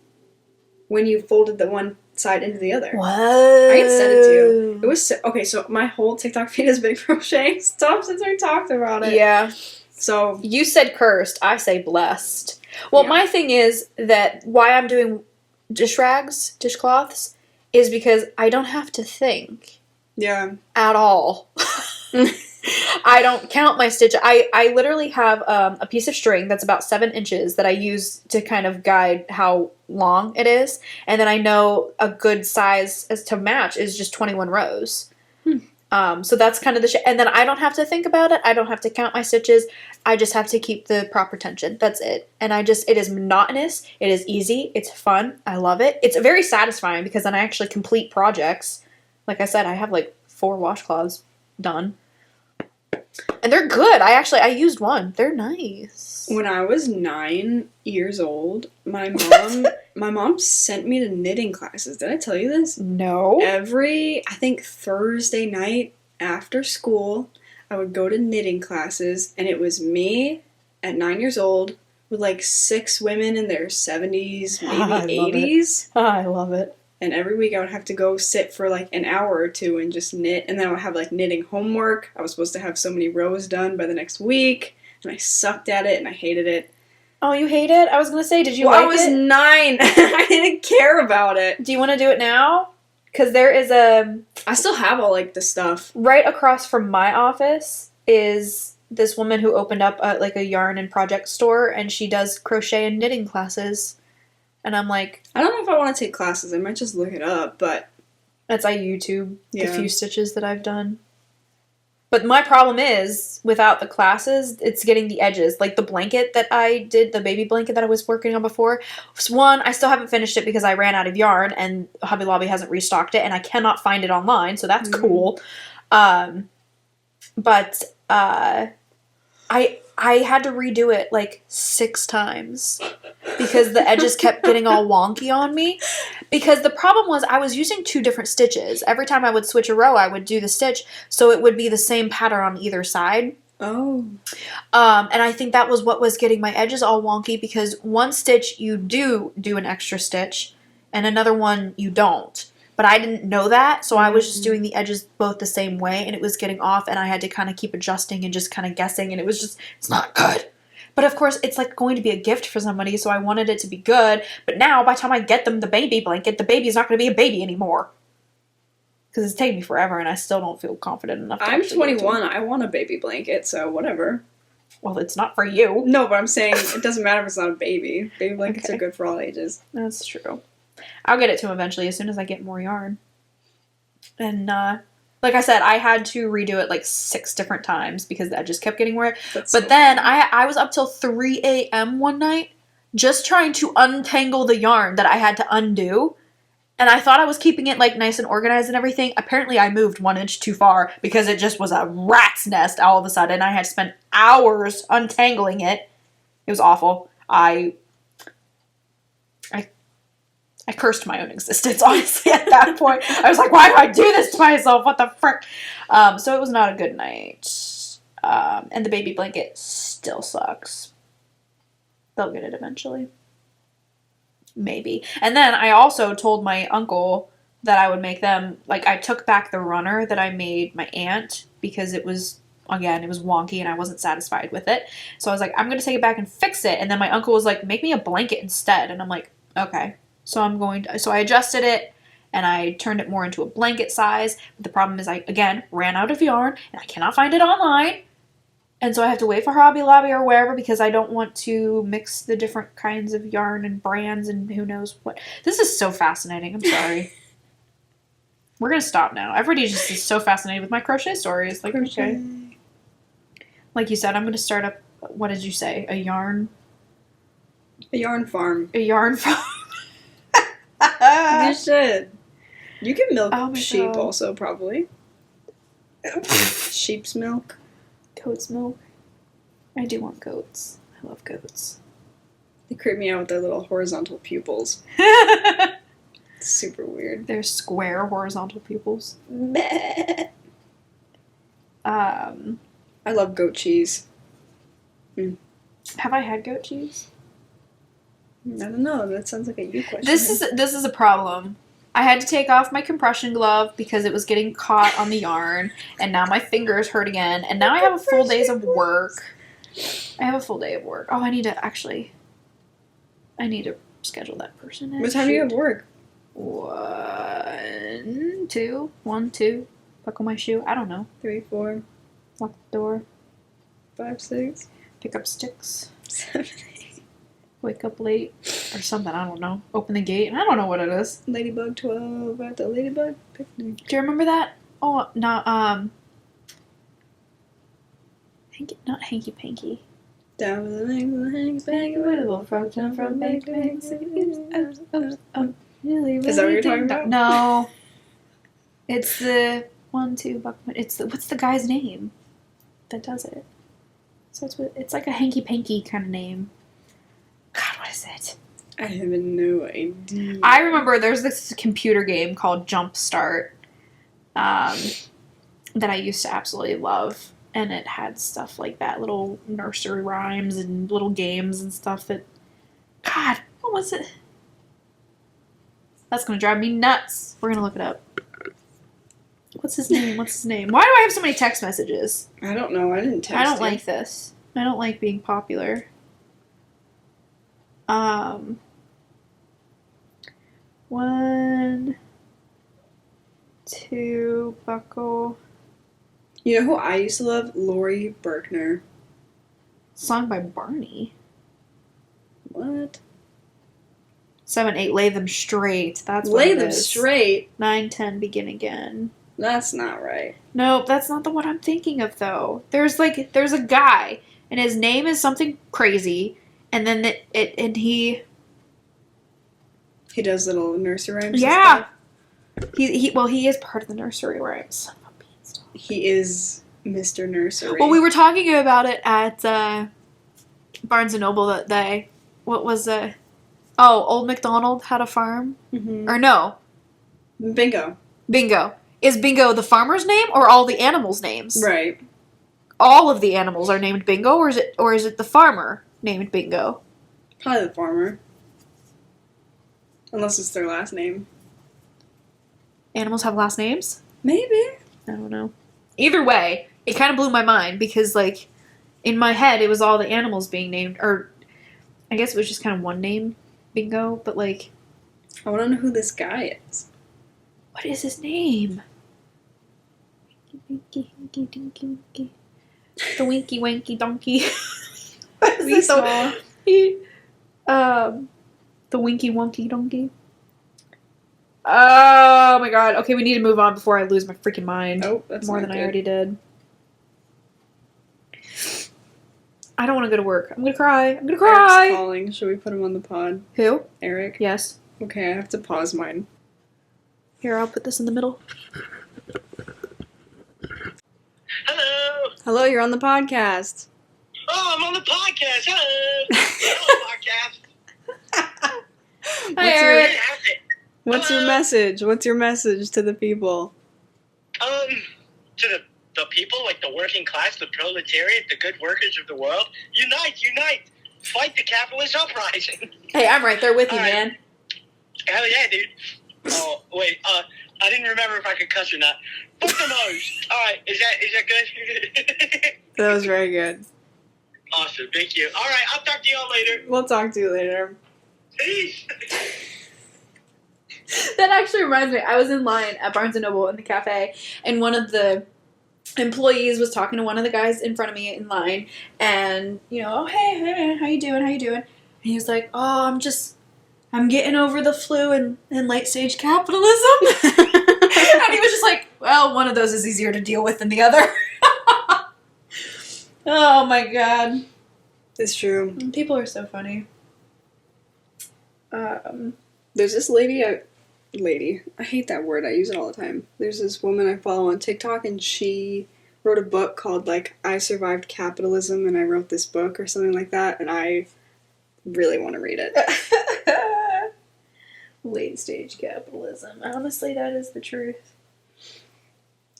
Speaker 1: when you folded the one side into the other.
Speaker 2: What?
Speaker 1: I can send it to you. It was okay. So my whole TikTok feed has been crochet stuff since we talked about it.
Speaker 2: Yeah.
Speaker 1: So
Speaker 2: You said cursed. I say blessed. Well,
Speaker 1: Yeah.
Speaker 2: my thing is that why I'm doing dishcloths, is because I don't have to think
Speaker 1: yeah,
Speaker 2: at all. I don't count my stitch. I literally have a piece of string that's about 7 inches that I use to kind of guide how long it is. And then I know a good size as to match is just 21 rows. So that's kind of the shit. And then I don't have to think about it. I don't have to count my stitches. I just have to keep the proper tension. That's it. And it is monotonous. It is easy. It's fun. I love it. It's very satisfying because then I actually complete projects. Like I said, I have like 4 washcloths done. And they're good. I used one. They're nice.
Speaker 1: When I was 9 years old, my mom sent me to knitting classes. Did I tell you this?
Speaker 2: No.
Speaker 1: I think Thursday night after school, I would go to knitting classes, and it was me at 9 years old with like 6 women in their 70s, maybe 80s.
Speaker 2: I love it.
Speaker 1: And every week I would have to go sit for like an hour or two and just knit. And then I would have like knitting homework. I was supposed to have so many rows done by the next week. And I sucked at it and I hated it.
Speaker 2: Oh, you hate it? I was going to say, did you
Speaker 1: Well,
Speaker 2: like
Speaker 1: I was
Speaker 2: it?
Speaker 1: 9. I didn't care about it.
Speaker 2: Do you want to do it now? Because there is
Speaker 1: I still have all like the stuff.
Speaker 2: right across from my office is this woman who opened up a yarn and project store, and she does crochet and knitting classes. And I'm like,
Speaker 1: I don't know if I want to take classes. I might just look it up, but
Speaker 2: I YouTube the
Speaker 1: Yeah.
Speaker 2: few stitches that I've done. But my problem is, without the classes, it's getting the edges. Like the blanket that I did, the baby blanket that I was working on before. One, I still haven't finished it because I ran out of yarn and Hobby Lobby hasn't restocked it and I cannot find it online, so that's cool. But I had to redo it like 6 times because the edges kept getting all wonky on me. Because the problem was I was using 2 different stitches. Every time I would switch a row, I would do the stitch, so it would be the same pattern on either side.
Speaker 1: oh.
Speaker 2: And I think that was what was getting my edges all wonky because one stitch you do an extra stitch and another one you don't. But I didn't know that, so I was just doing the edges both the same way, and it was getting off, and I had to kind of keep adjusting and just kind of guessing, and it's not good. But of course, it's like going to be a gift for somebody, so I wanted it to be good. But now, by the time I get them the baby blanket, the baby's not going to be a baby anymore. Because it's taken me forever, and I still don't feel confident enough to
Speaker 1: I'm
Speaker 2: actually give it to
Speaker 1: 21.
Speaker 2: them.
Speaker 1: I want a baby blanket, so whatever.
Speaker 2: Well, it's not for you.
Speaker 1: No, but I'm saying it doesn't matter if it's not a baby. Baby blankets
Speaker 2: Okay.
Speaker 1: are good for all ages.
Speaker 2: That's true. I'll get it to him eventually as soon as I get more yarn. And, like I said, I had to redo it like 6 different times because the edges kept getting weird.
Speaker 1: That's
Speaker 2: But
Speaker 1: so
Speaker 2: then
Speaker 1: funny.
Speaker 2: I was up till 3 a.m. one night just trying to untangle the yarn that I had to undo. And I thought I was keeping it like nice and organized and everything. Apparently I moved 1 inch too far because it just was a rat's nest all of a sudden. I had to spend hours untangling it. It was awful. I cursed my own existence, honestly, at that point. I was like, why do I do this to myself? What the frick? So it was not a good night. And the baby blanket still sucks. They'll get it eventually. Maybe. And then I also told my uncle that I would make them, like, I took back the runner that I made my aunt because it was wonky and I wasn't satisfied with it. So I was like, I'm going to take it back and fix it. And then my uncle was like, make me a blanket instead. And I'm like, okay. So I adjusted it and I turned it more into a blanket size. But the problem is I, again, ran out of yarn and I cannot find it online. And so I have to wait for Hobby Lobby or wherever because I don't want to mix the different kinds of yarn and brands and who knows what. This is so fascinating. I'm sorry. We're going to stop now. Everybody just is so fascinated with my crochet stories. Like, okay. Like you said, I'm going to start up, what did you say? A yarn
Speaker 1: farm.
Speaker 2: A yarn farm.
Speaker 1: You should. You can milk
Speaker 2: Oh my
Speaker 1: sheep
Speaker 2: God.
Speaker 1: also, probably. Sheep's milk.
Speaker 2: Goat's milk. I do want goats. I love goats.
Speaker 1: They creep me out with their little horizontal pupils. It's super weird.
Speaker 2: They're square horizontal pupils.
Speaker 1: Bleh. I love goat cheese.
Speaker 2: Have I had goat cheese?
Speaker 1: I don't know. That sounds like a you question.
Speaker 2: This is a problem. I had to take off my compression glove because it was getting caught on the yarn, and now my fingers hurt again, and now I have a full days of work. I have a full day of work. Oh, I need to schedule that person in.
Speaker 1: What time do you have work?
Speaker 2: 1, 2. 1, 2. Buckle my shoe. I don't know.
Speaker 1: 3, 4,
Speaker 2: Lock the door.
Speaker 1: 5, 6,
Speaker 2: Pick up sticks.
Speaker 1: 7, 8.
Speaker 2: Wake up late. Or something. I don't know. Open the gate. I don't know what it is.
Speaker 1: Ladybug 12 at the Ladybug picnic.
Speaker 2: Do you remember that? Oh, no, not hanky panky.
Speaker 1: Down with the hanky panky,
Speaker 2: Little frog jump from bank to bank. Is
Speaker 1: that what you're talking about?
Speaker 2: No. It's the 1-2 Buckman. What's the guy's name that does it? So it's like a hanky panky kind of name. God, what is it?
Speaker 1: I have no idea.
Speaker 2: I remember there's this computer game called Jump Start that I used to absolutely love. And it had stuff like that, little nursery rhymes and little games and stuff that... God, what was it? That's going to drive me nuts. We're going to look it up. What's his name? Why do I have so many text messages?
Speaker 1: I don't know. I didn't text
Speaker 2: I don't
Speaker 1: you.
Speaker 2: like this. I don't like being popular. 1, 2, buckle.
Speaker 1: You know who I used to love? Lori Berkner.
Speaker 2: Song by Barney.
Speaker 1: What?
Speaker 2: 7, 8, lay them straight. That's what
Speaker 1: Lay
Speaker 2: it
Speaker 1: them
Speaker 2: is.
Speaker 1: straight.
Speaker 2: 9, 10, begin again.
Speaker 1: That's not right.
Speaker 2: Nope, that's not the one I'm thinking of, though. There's a guy, and his name is something crazy, and then he
Speaker 1: does little nursery rhymes.
Speaker 2: yeah. He is part of the nursery rhymes. Son of a beanstalk.
Speaker 1: He is Mr. Nursery.
Speaker 2: Well, we were talking about it at Barnes and Noble that day. What was Old MacDonald had a farm,
Speaker 1: Mm-hmm.
Speaker 2: or no?
Speaker 1: Bingo.
Speaker 2: Bingo. Is Bingo the farmer's name or all the animals' names?
Speaker 1: Right.
Speaker 2: All of the animals are named Bingo, or is it the farmer named Bingo?
Speaker 1: Probably the farmer. Unless it's their last name.
Speaker 2: Animals have last names?
Speaker 1: Maybe.
Speaker 2: I don't know. Either way, it kind of blew my mind because, like, in my head, it was all the animals being named, or I guess it was just kind of one name, Bingo, but, like...
Speaker 1: I want to know who this guy is.
Speaker 2: What is his name? Winky, winky, dinky, winky. The Winky Wanky Donkey.
Speaker 1: We saw.
Speaker 2: The Winky Wonky Donkey. Oh my god. Okay, we need to move on before I lose my freaking mind.
Speaker 1: Oh, that's
Speaker 2: more
Speaker 1: not
Speaker 2: than
Speaker 1: good.
Speaker 2: I already did. I don't want to go to work. I'm gonna cry. I'm gonna cry.
Speaker 1: Eric's calling. Should we put him on the pod?
Speaker 2: Who?
Speaker 1: Eric?
Speaker 2: Yes.
Speaker 1: Okay, I have to pause mine.
Speaker 2: Here, I'll put this in the middle.
Speaker 3: Hello.
Speaker 1: Hello, you're on the podcast.
Speaker 3: Oh, I'm on the podcast. Hello. Hello, podcast.
Speaker 2: Hi,
Speaker 1: What's
Speaker 2: Eric.
Speaker 3: Hey, how's it?
Speaker 1: What's your message? What's your message to the people?
Speaker 3: To the people, like the working class, the proletariat, the good workers of the world, unite, unite. Fight the capitalist uprising.
Speaker 2: Hey, I'm right there with you,
Speaker 3: All right.
Speaker 2: man.
Speaker 3: Hell yeah, dude. Oh, wait, I didn't remember if I could cuss or not. Fuck the nose. Alright, is that good?
Speaker 1: That was very good.
Speaker 3: Awesome, thank you. Alright, I'll talk to y'all later.
Speaker 1: We'll talk to you later.
Speaker 3: Peace.
Speaker 2: That actually reminds me. I was in line at Barnes & Noble in the cafe, and one of the employees was talking to one of the guys in front of me in line, and, you know, oh, hey, man, how you doing? And he was like, oh, I'm getting over the flu and late-stage capitalism. And he was just like, well, one of those is easier to deal with than the other. Oh, my God.
Speaker 1: It's true.
Speaker 2: People are so funny.
Speaker 1: There's this lady, I hate that word, I use it all the time. There's this woman I follow on TikTok, and she wrote a book called, like, I Survived Capitalism, and I wrote this book, or something like that, and I really want to read it.
Speaker 2: Late stage capitalism. Honestly, that is the truth.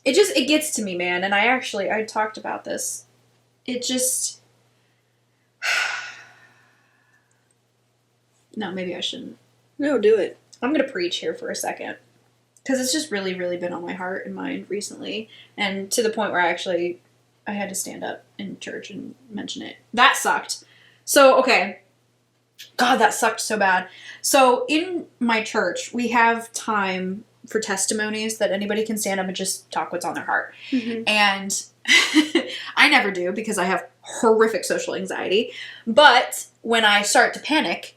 Speaker 2: It gets to me, man, and I talked about this. It just... No, maybe I shouldn't.
Speaker 1: No, do it.
Speaker 2: I'm going to preach here for a second. Because it's just really, really been on my heart and mind recently. And to the point where I had to stand up in church and mention it. That sucked. So, okay. God, that sucked so bad. So, in my church, we have time for testimonies that anybody can stand up and just talk what's on their heart.
Speaker 1: Mm-hmm.
Speaker 2: And I never do because I have horrific social anxiety. But when I start to panic,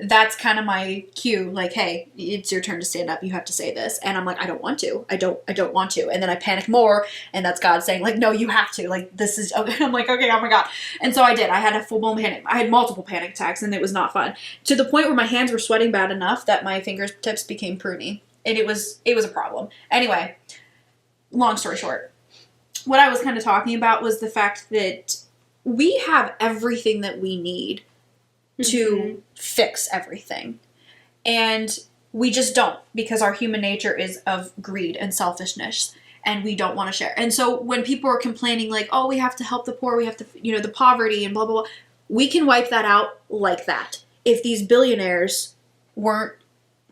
Speaker 2: that's kind of my cue, like, hey, it's your turn to stand up. You have to say this. And I'm like, I don't want to. I don't want to. And then I panic more, and that's God saying, like, no, you have to. Like, this is, okay. I'm like, okay, oh my God. And so I did. I had a full-blown panic. I had multiple panic attacks, and it was not fun. To the point where my hands were sweating bad enough that my fingertips became pruny. And it was a problem. Anyway, long story short, what I was kind of talking about was the fact that we have everything that we need to fix everything. And we just don't, because our human nature is of greed and selfishness, and we don't want to share. And so when people are complaining like, oh, we have to help the poor, we have to, the poverty and blah, blah, blah, we can wipe that out like that if these billionaires weren't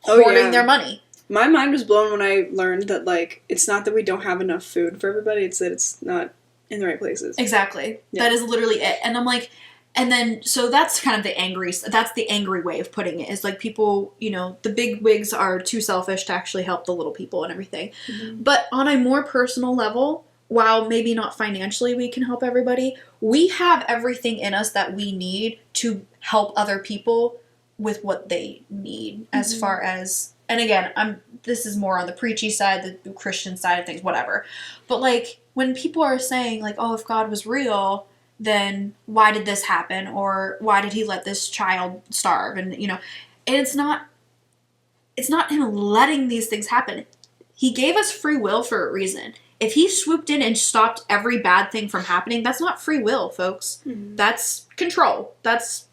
Speaker 2: hoarding their money.
Speaker 1: My mind was blown when I learned that, like, it's not that we don't have enough food for everybody, it's that it's not in the right places.
Speaker 2: Exactly. Yeah. That is literally it. And I'm like, and then, so that's kind of the angry way of putting it, is like people, the big wigs are too selfish to actually help the little people and everything. Mm-hmm. But on a more personal level, while maybe not financially we can help everybody, we have everything in us that we need to help other people with what they need, as far as, and again, this is more on the preachy side, the Christian side of things, whatever. But like, when people are saying like, oh, if God was real, then why did this happen? Or why did he let this child starve? And, and it's not him letting these things happen. He gave us free will for a reason. If he swooped in and stopped every bad thing from happening, that's not free will, folks. Mm-hmm. That's control. That's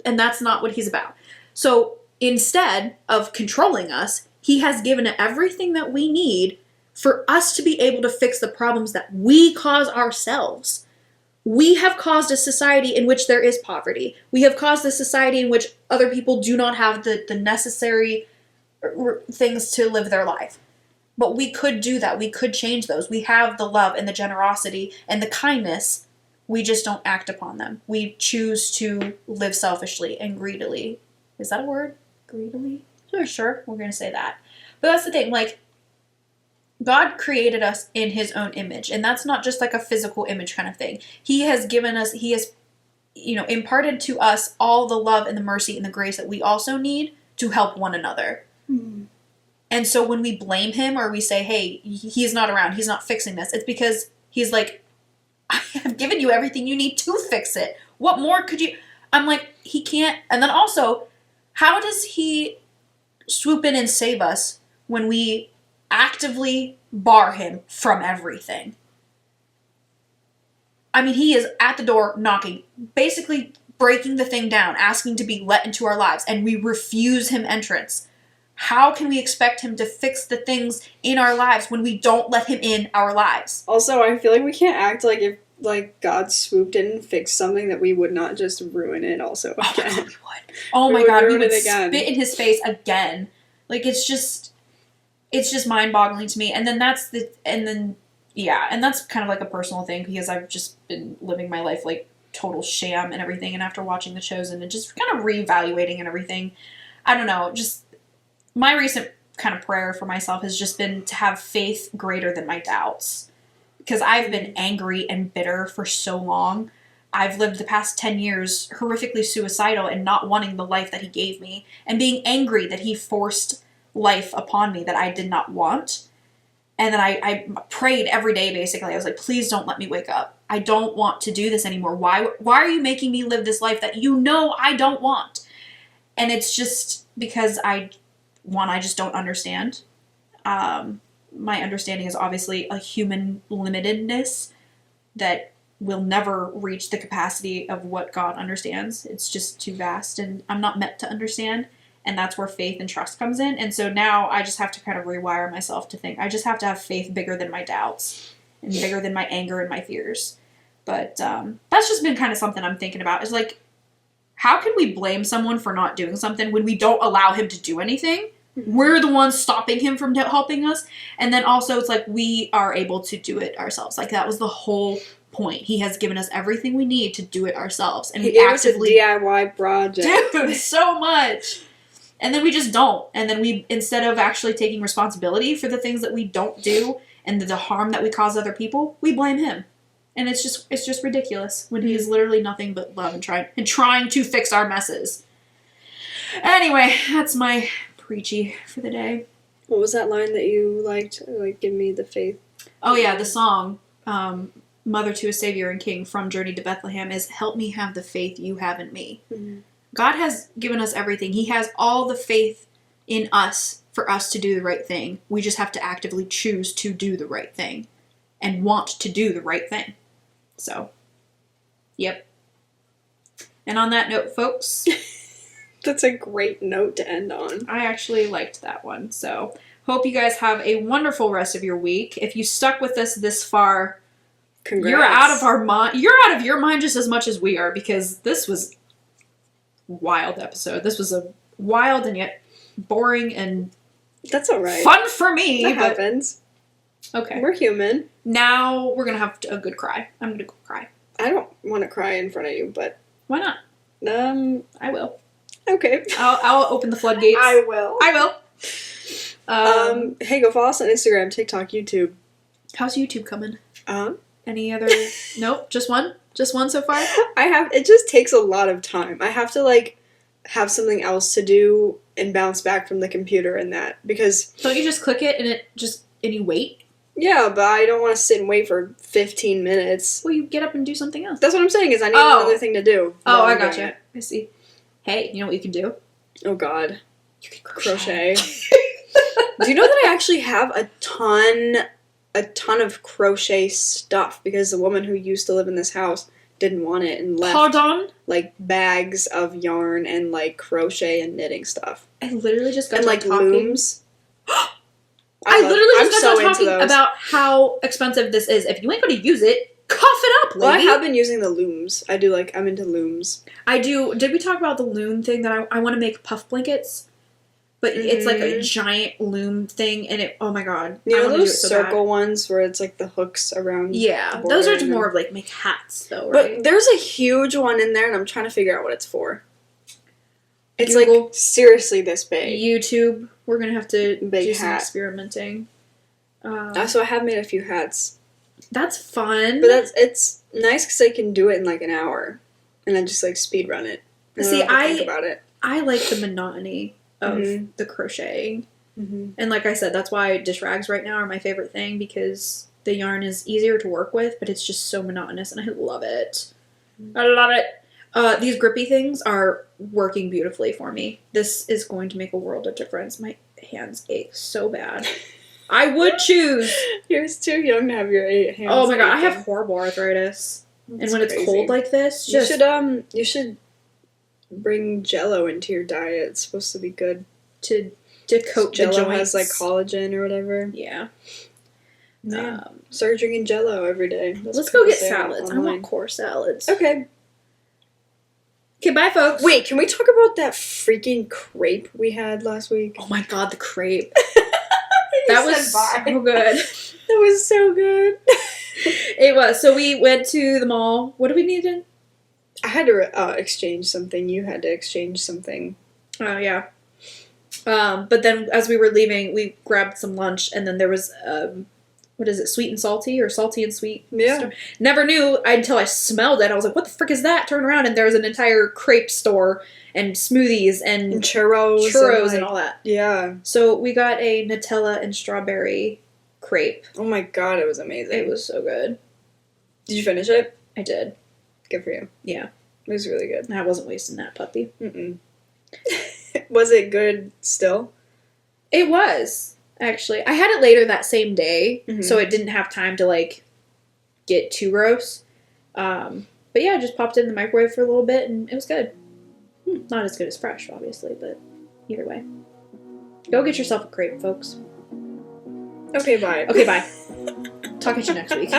Speaker 2: not what he's about. So instead of controlling us, he has given everything that we need for us to be able to fix the problems that we cause ourselves. We have caused a society in which there is poverty. We have caused a society in which other people do not have the necessary things to live their life. But we could do that. We could change those. We have the love and the generosity and the kindness. We just don't act upon them. We choose to live selfishly and greedily. Is that a word? Greedily? Sure, we're going to say that. But that's the thing, like, God created us in his own image, and that's not just like a physical image kind of thing. He has imparted to us all the love and the mercy and the grace that we also need to help one another. Mm-hmm. And so when we blame him or we say, hey, he's not around, he's not fixing this, it's because he's like, I have given you everything you need to fix it. What more could you? I'm like, he can't. And then also, how does he swoop in and save us when we actively bar him from everything? I mean, he is at the door knocking, basically breaking the thing down, asking to be let into our lives, and we refuse him entrance. How can we expect him to fix the things in our lives when we don't let him in our lives?
Speaker 1: Also, I feel like we can't act like if God swooped in and fixed something that we would not just ruin it also again.
Speaker 2: Oh, we would. Oh my God, we would spit in his face again. Like, it's just mind-boggling to me. And then that's kind of like a personal thing, because I've just been living my life like total sham and everything. And after watching The Chosen and just kind of reevaluating and everything, I don't know, just my recent kind of prayer for myself has just been to have faith greater than my doubts. Because I've been angry and bitter for so long. I've lived the past 10 years horrifically suicidal and not wanting the life that he gave me, and being angry that he forced life upon me that I did not want. And then I prayed every day, basically. I was like, please don't let me wake up. I don't want to do this anymore. Why are you making me live this life that I don't want? And it's just because I just don't understand. My understanding is obviously a human limitedness that will never reach the capacity of what God understands. It's just too vast, and I'm not meant to understand. And that's where faith and trust comes in. And so now I just have to kind of rewire myself to think. I just have to have faith bigger than my doubts and bigger than my anger and my fears. But that's just been kind of something I'm thinking about. Is like, how can we blame someone for not doing something when we don't allow him to do anything? We're the ones stopping him from helping us. And then also it's like we are able to do it ourselves. Like, that was the whole point. He has given us everything we need to do it ourselves. And
Speaker 1: he gave us a DIY project.
Speaker 2: Dude, so much. And then we just don't. And then we, instead of actually taking responsibility for the things that we don't do and the harm that we cause other people, we blame him. And it's just ridiculous when he is literally nothing but love and trying to fix our messes. Anyway, that's my preachy for the day.
Speaker 1: What was that line that you liked? Like, give me the faith.
Speaker 2: Oh yeah, the song, Mother to a Savior and King from Journey to Bethlehem is help me have the faith you have in me.
Speaker 1: Mm-hmm.
Speaker 2: God has given us everything. He has all the faith in us for us to do the right thing. We just have to actively choose to do the right thing and want to do the right thing. So, yep. And on that note, folks,
Speaker 1: That's a great note to end on.
Speaker 2: I actually liked that one. So, hope you guys have a wonderful rest of your week. If you stuck with us this far,
Speaker 1: Congrats.
Speaker 2: you're out of our mind. You're out of your mind just as much as we are, because this was a wild episode. This was a wild and yet boring and
Speaker 1: That's all right.
Speaker 2: fun for me.
Speaker 1: That
Speaker 2: but
Speaker 1: happens.
Speaker 2: okay.
Speaker 1: We're human.
Speaker 2: Now we're gonna have a good cry. I'm gonna go cry.
Speaker 1: I don't want to cry in front of you, but
Speaker 2: Why not? I will.
Speaker 1: okay.
Speaker 2: I'll open the floodgates.
Speaker 1: I will.
Speaker 2: I will.
Speaker 1: Hey, go follow us on Instagram, TikTok, YouTube.
Speaker 2: How's YouTube coming?
Speaker 1: Um,
Speaker 2: Any other? Nope. Just one. Just one so far.
Speaker 1: it just takes a lot of time. I have to like have something else to do and bounce back from the computer and that because
Speaker 2: Don't you just click it and you wait?
Speaker 1: yeah, but I don't want to sit and wait for 15 minutes.
Speaker 2: Well, you get up and do something else.
Speaker 1: That's what I'm saying is I need
Speaker 2: Oh.
Speaker 1: another thing to do.
Speaker 2: Oh,
Speaker 1: while
Speaker 2: I
Speaker 1: I'm doing
Speaker 2: gotcha.
Speaker 1: it.
Speaker 2: I see. Hey, you know what you can do?
Speaker 1: Oh God,
Speaker 2: You can
Speaker 1: crochet. Do you know that I actually have a ton of crochet stuff because the woman who used to live in this house didn't want it and left
Speaker 2: Pardon?
Speaker 1: like bags of yarn and like crochet and knitting stuff
Speaker 2: I literally just got
Speaker 1: and
Speaker 2: done
Speaker 1: like
Speaker 2: talking.
Speaker 1: looms.
Speaker 2: I literally
Speaker 1: I'm
Speaker 2: just
Speaker 1: so
Speaker 2: got done
Speaker 1: into
Speaker 2: talking
Speaker 1: those.
Speaker 2: about how expensive this is. If you ain't going to use it, cough it up,
Speaker 1: Well, I
Speaker 2: lady.
Speaker 1: have been using the looms. I'm into looms.
Speaker 2: I do. Did we talk about the loom thing that I want to make puff blankets? But it's like a giant loom thing, and oh my god.
Speaker 1: You
Speaker 2: I
Speaker 1: know
Speaker 2: wanna do
Speaker 1: those
Speaker 2: it so
Speaker 1: circle
Speaker 2: bad.
Speaker 1: ones where it's like the hooks around.
Speaker 2: Yeah,
Speaker 1: the
Speaker 2: those
Speaker 1: border
Speaker 2: are
Speaker 1: and
Speaker 2: more
Speaker 1: then-
Speaker 2: of like make hats though, right?
Speaker 1: But there's a huge one in there, and I'm trying to figure out what it's for. It's
Speaker 2: Google.
Speaker 1: like seriously this big.
Speaker 2: YouTube. We're gonna have to
Speaker 1: Big
Speaker 2: do some
Speaker 1: hat.
Speaker 2: experimenting.
Speaker 1: So I have made a few hats,
Speaker 2: That's fun.
Speaker 1: but it's nice because I can do it in like an hour, and then just like speed run it. And
Speaker 2: See,
Speaker 1: don't have to think about it.
Speaker 2: I like the monotony of
Speaker 1: Mhm.
Speaker 2: the crocheting.
Speaker 1: Mm-hmm.
Speaker 2: And like I said, that's why dish rags right now are my favorite thing, because the yarn is easier to work with, but it's just so monotonous, and I love it. I love it. These grippy things are working beautifully for me. This is going to make a world of difference. My hands ache so bad. I would choose.
Speaker 1: You're too young to have your 8 hands.
Speaker 2: Oh my god, I have
Speaker 1: aching.
Speaker 2: horrible arthritis.
Speaker 1: That's
Speaker 2: And when it's
Speaker 1: crazy.
Speaker 2: cold like this,
Speaker 1: You
Speaker 2: just
Speaker 1: should bring Jello into your diet. It's supposed to be good.
Speaker 2: to coat the
Speaker 1: Jello
Speaker 2: joints.
Speaker 1: has like collagen or whatever.
Speaker 2: Yeah.
Speaker 1: Yeah. Start drinking Jello every day. That's
Speaker 2: Let's
Speaker 1: what
Speaker 2: go
Speaker 1: people
Speaker 2: get
Speaker 1: say
Speaker 2: salads. I
Speaker 1: online.
Speaker 2: want core salads.
Speaker 1: Okay.
Speaker 2: Okay, bye, folks.
Speaker 1: Wait, can we talk about that freaking crepe we had last week?
Speaker 2: Oh my god, the crepe.
Speaker 1: You
Speaker 2: That was
Speaker 1: said bye.
Speaker 2: so good.
Speaker 1: That was so good.
Speaker 2: It was. So we went to the mall. What do we need to?
Speaker 1: I had to exchange something. You had to exchange something.
Speaker 2: Oh yeah. But then as we were leaving, we grabbed some lunch, and then there was what is it, sweet and salty or salty and sweet?
Speaker 1: Yeah.
Speaker 2: Never knew until I smelled it. I was like, "What the frick is that?" Turn around, and there was an entire crepe store and smoothies and
Speaker 1: And churros.
Speaker 2: churros and
Speaker 1: like-
Speaker 2: all that.
Speaker 1: Yeah.
Speaker 2: So we got a Nutella and strawberry crepe.
Speaker 1: Oh my god, it was amazing.
Speaker 2: It was so good.
Speaker 1: Did you finish it?
Speaker 2: I did.
Speaker 1: Good for you.
Speaker 2: Yeah.
Speaker 1: It was really good.
Speaker 2: I wasn't wasting that puppy.
Speaker 1: Mm-mm. Was it good still?
Speaker 2: It was, actually. I had it later that same day,
Speaker 1: Mhm.
Speaker 2: so it didn't have time to, like, get too gross. But yeah, I just popped it in the microwave for a little bit, and it was good. Not as good as fresh, obviously, but either way. Go get yourself a crepe, folks.
Speaker 1: Okay, bye.
Speaker 2: Okay, bye. Talk at you next week.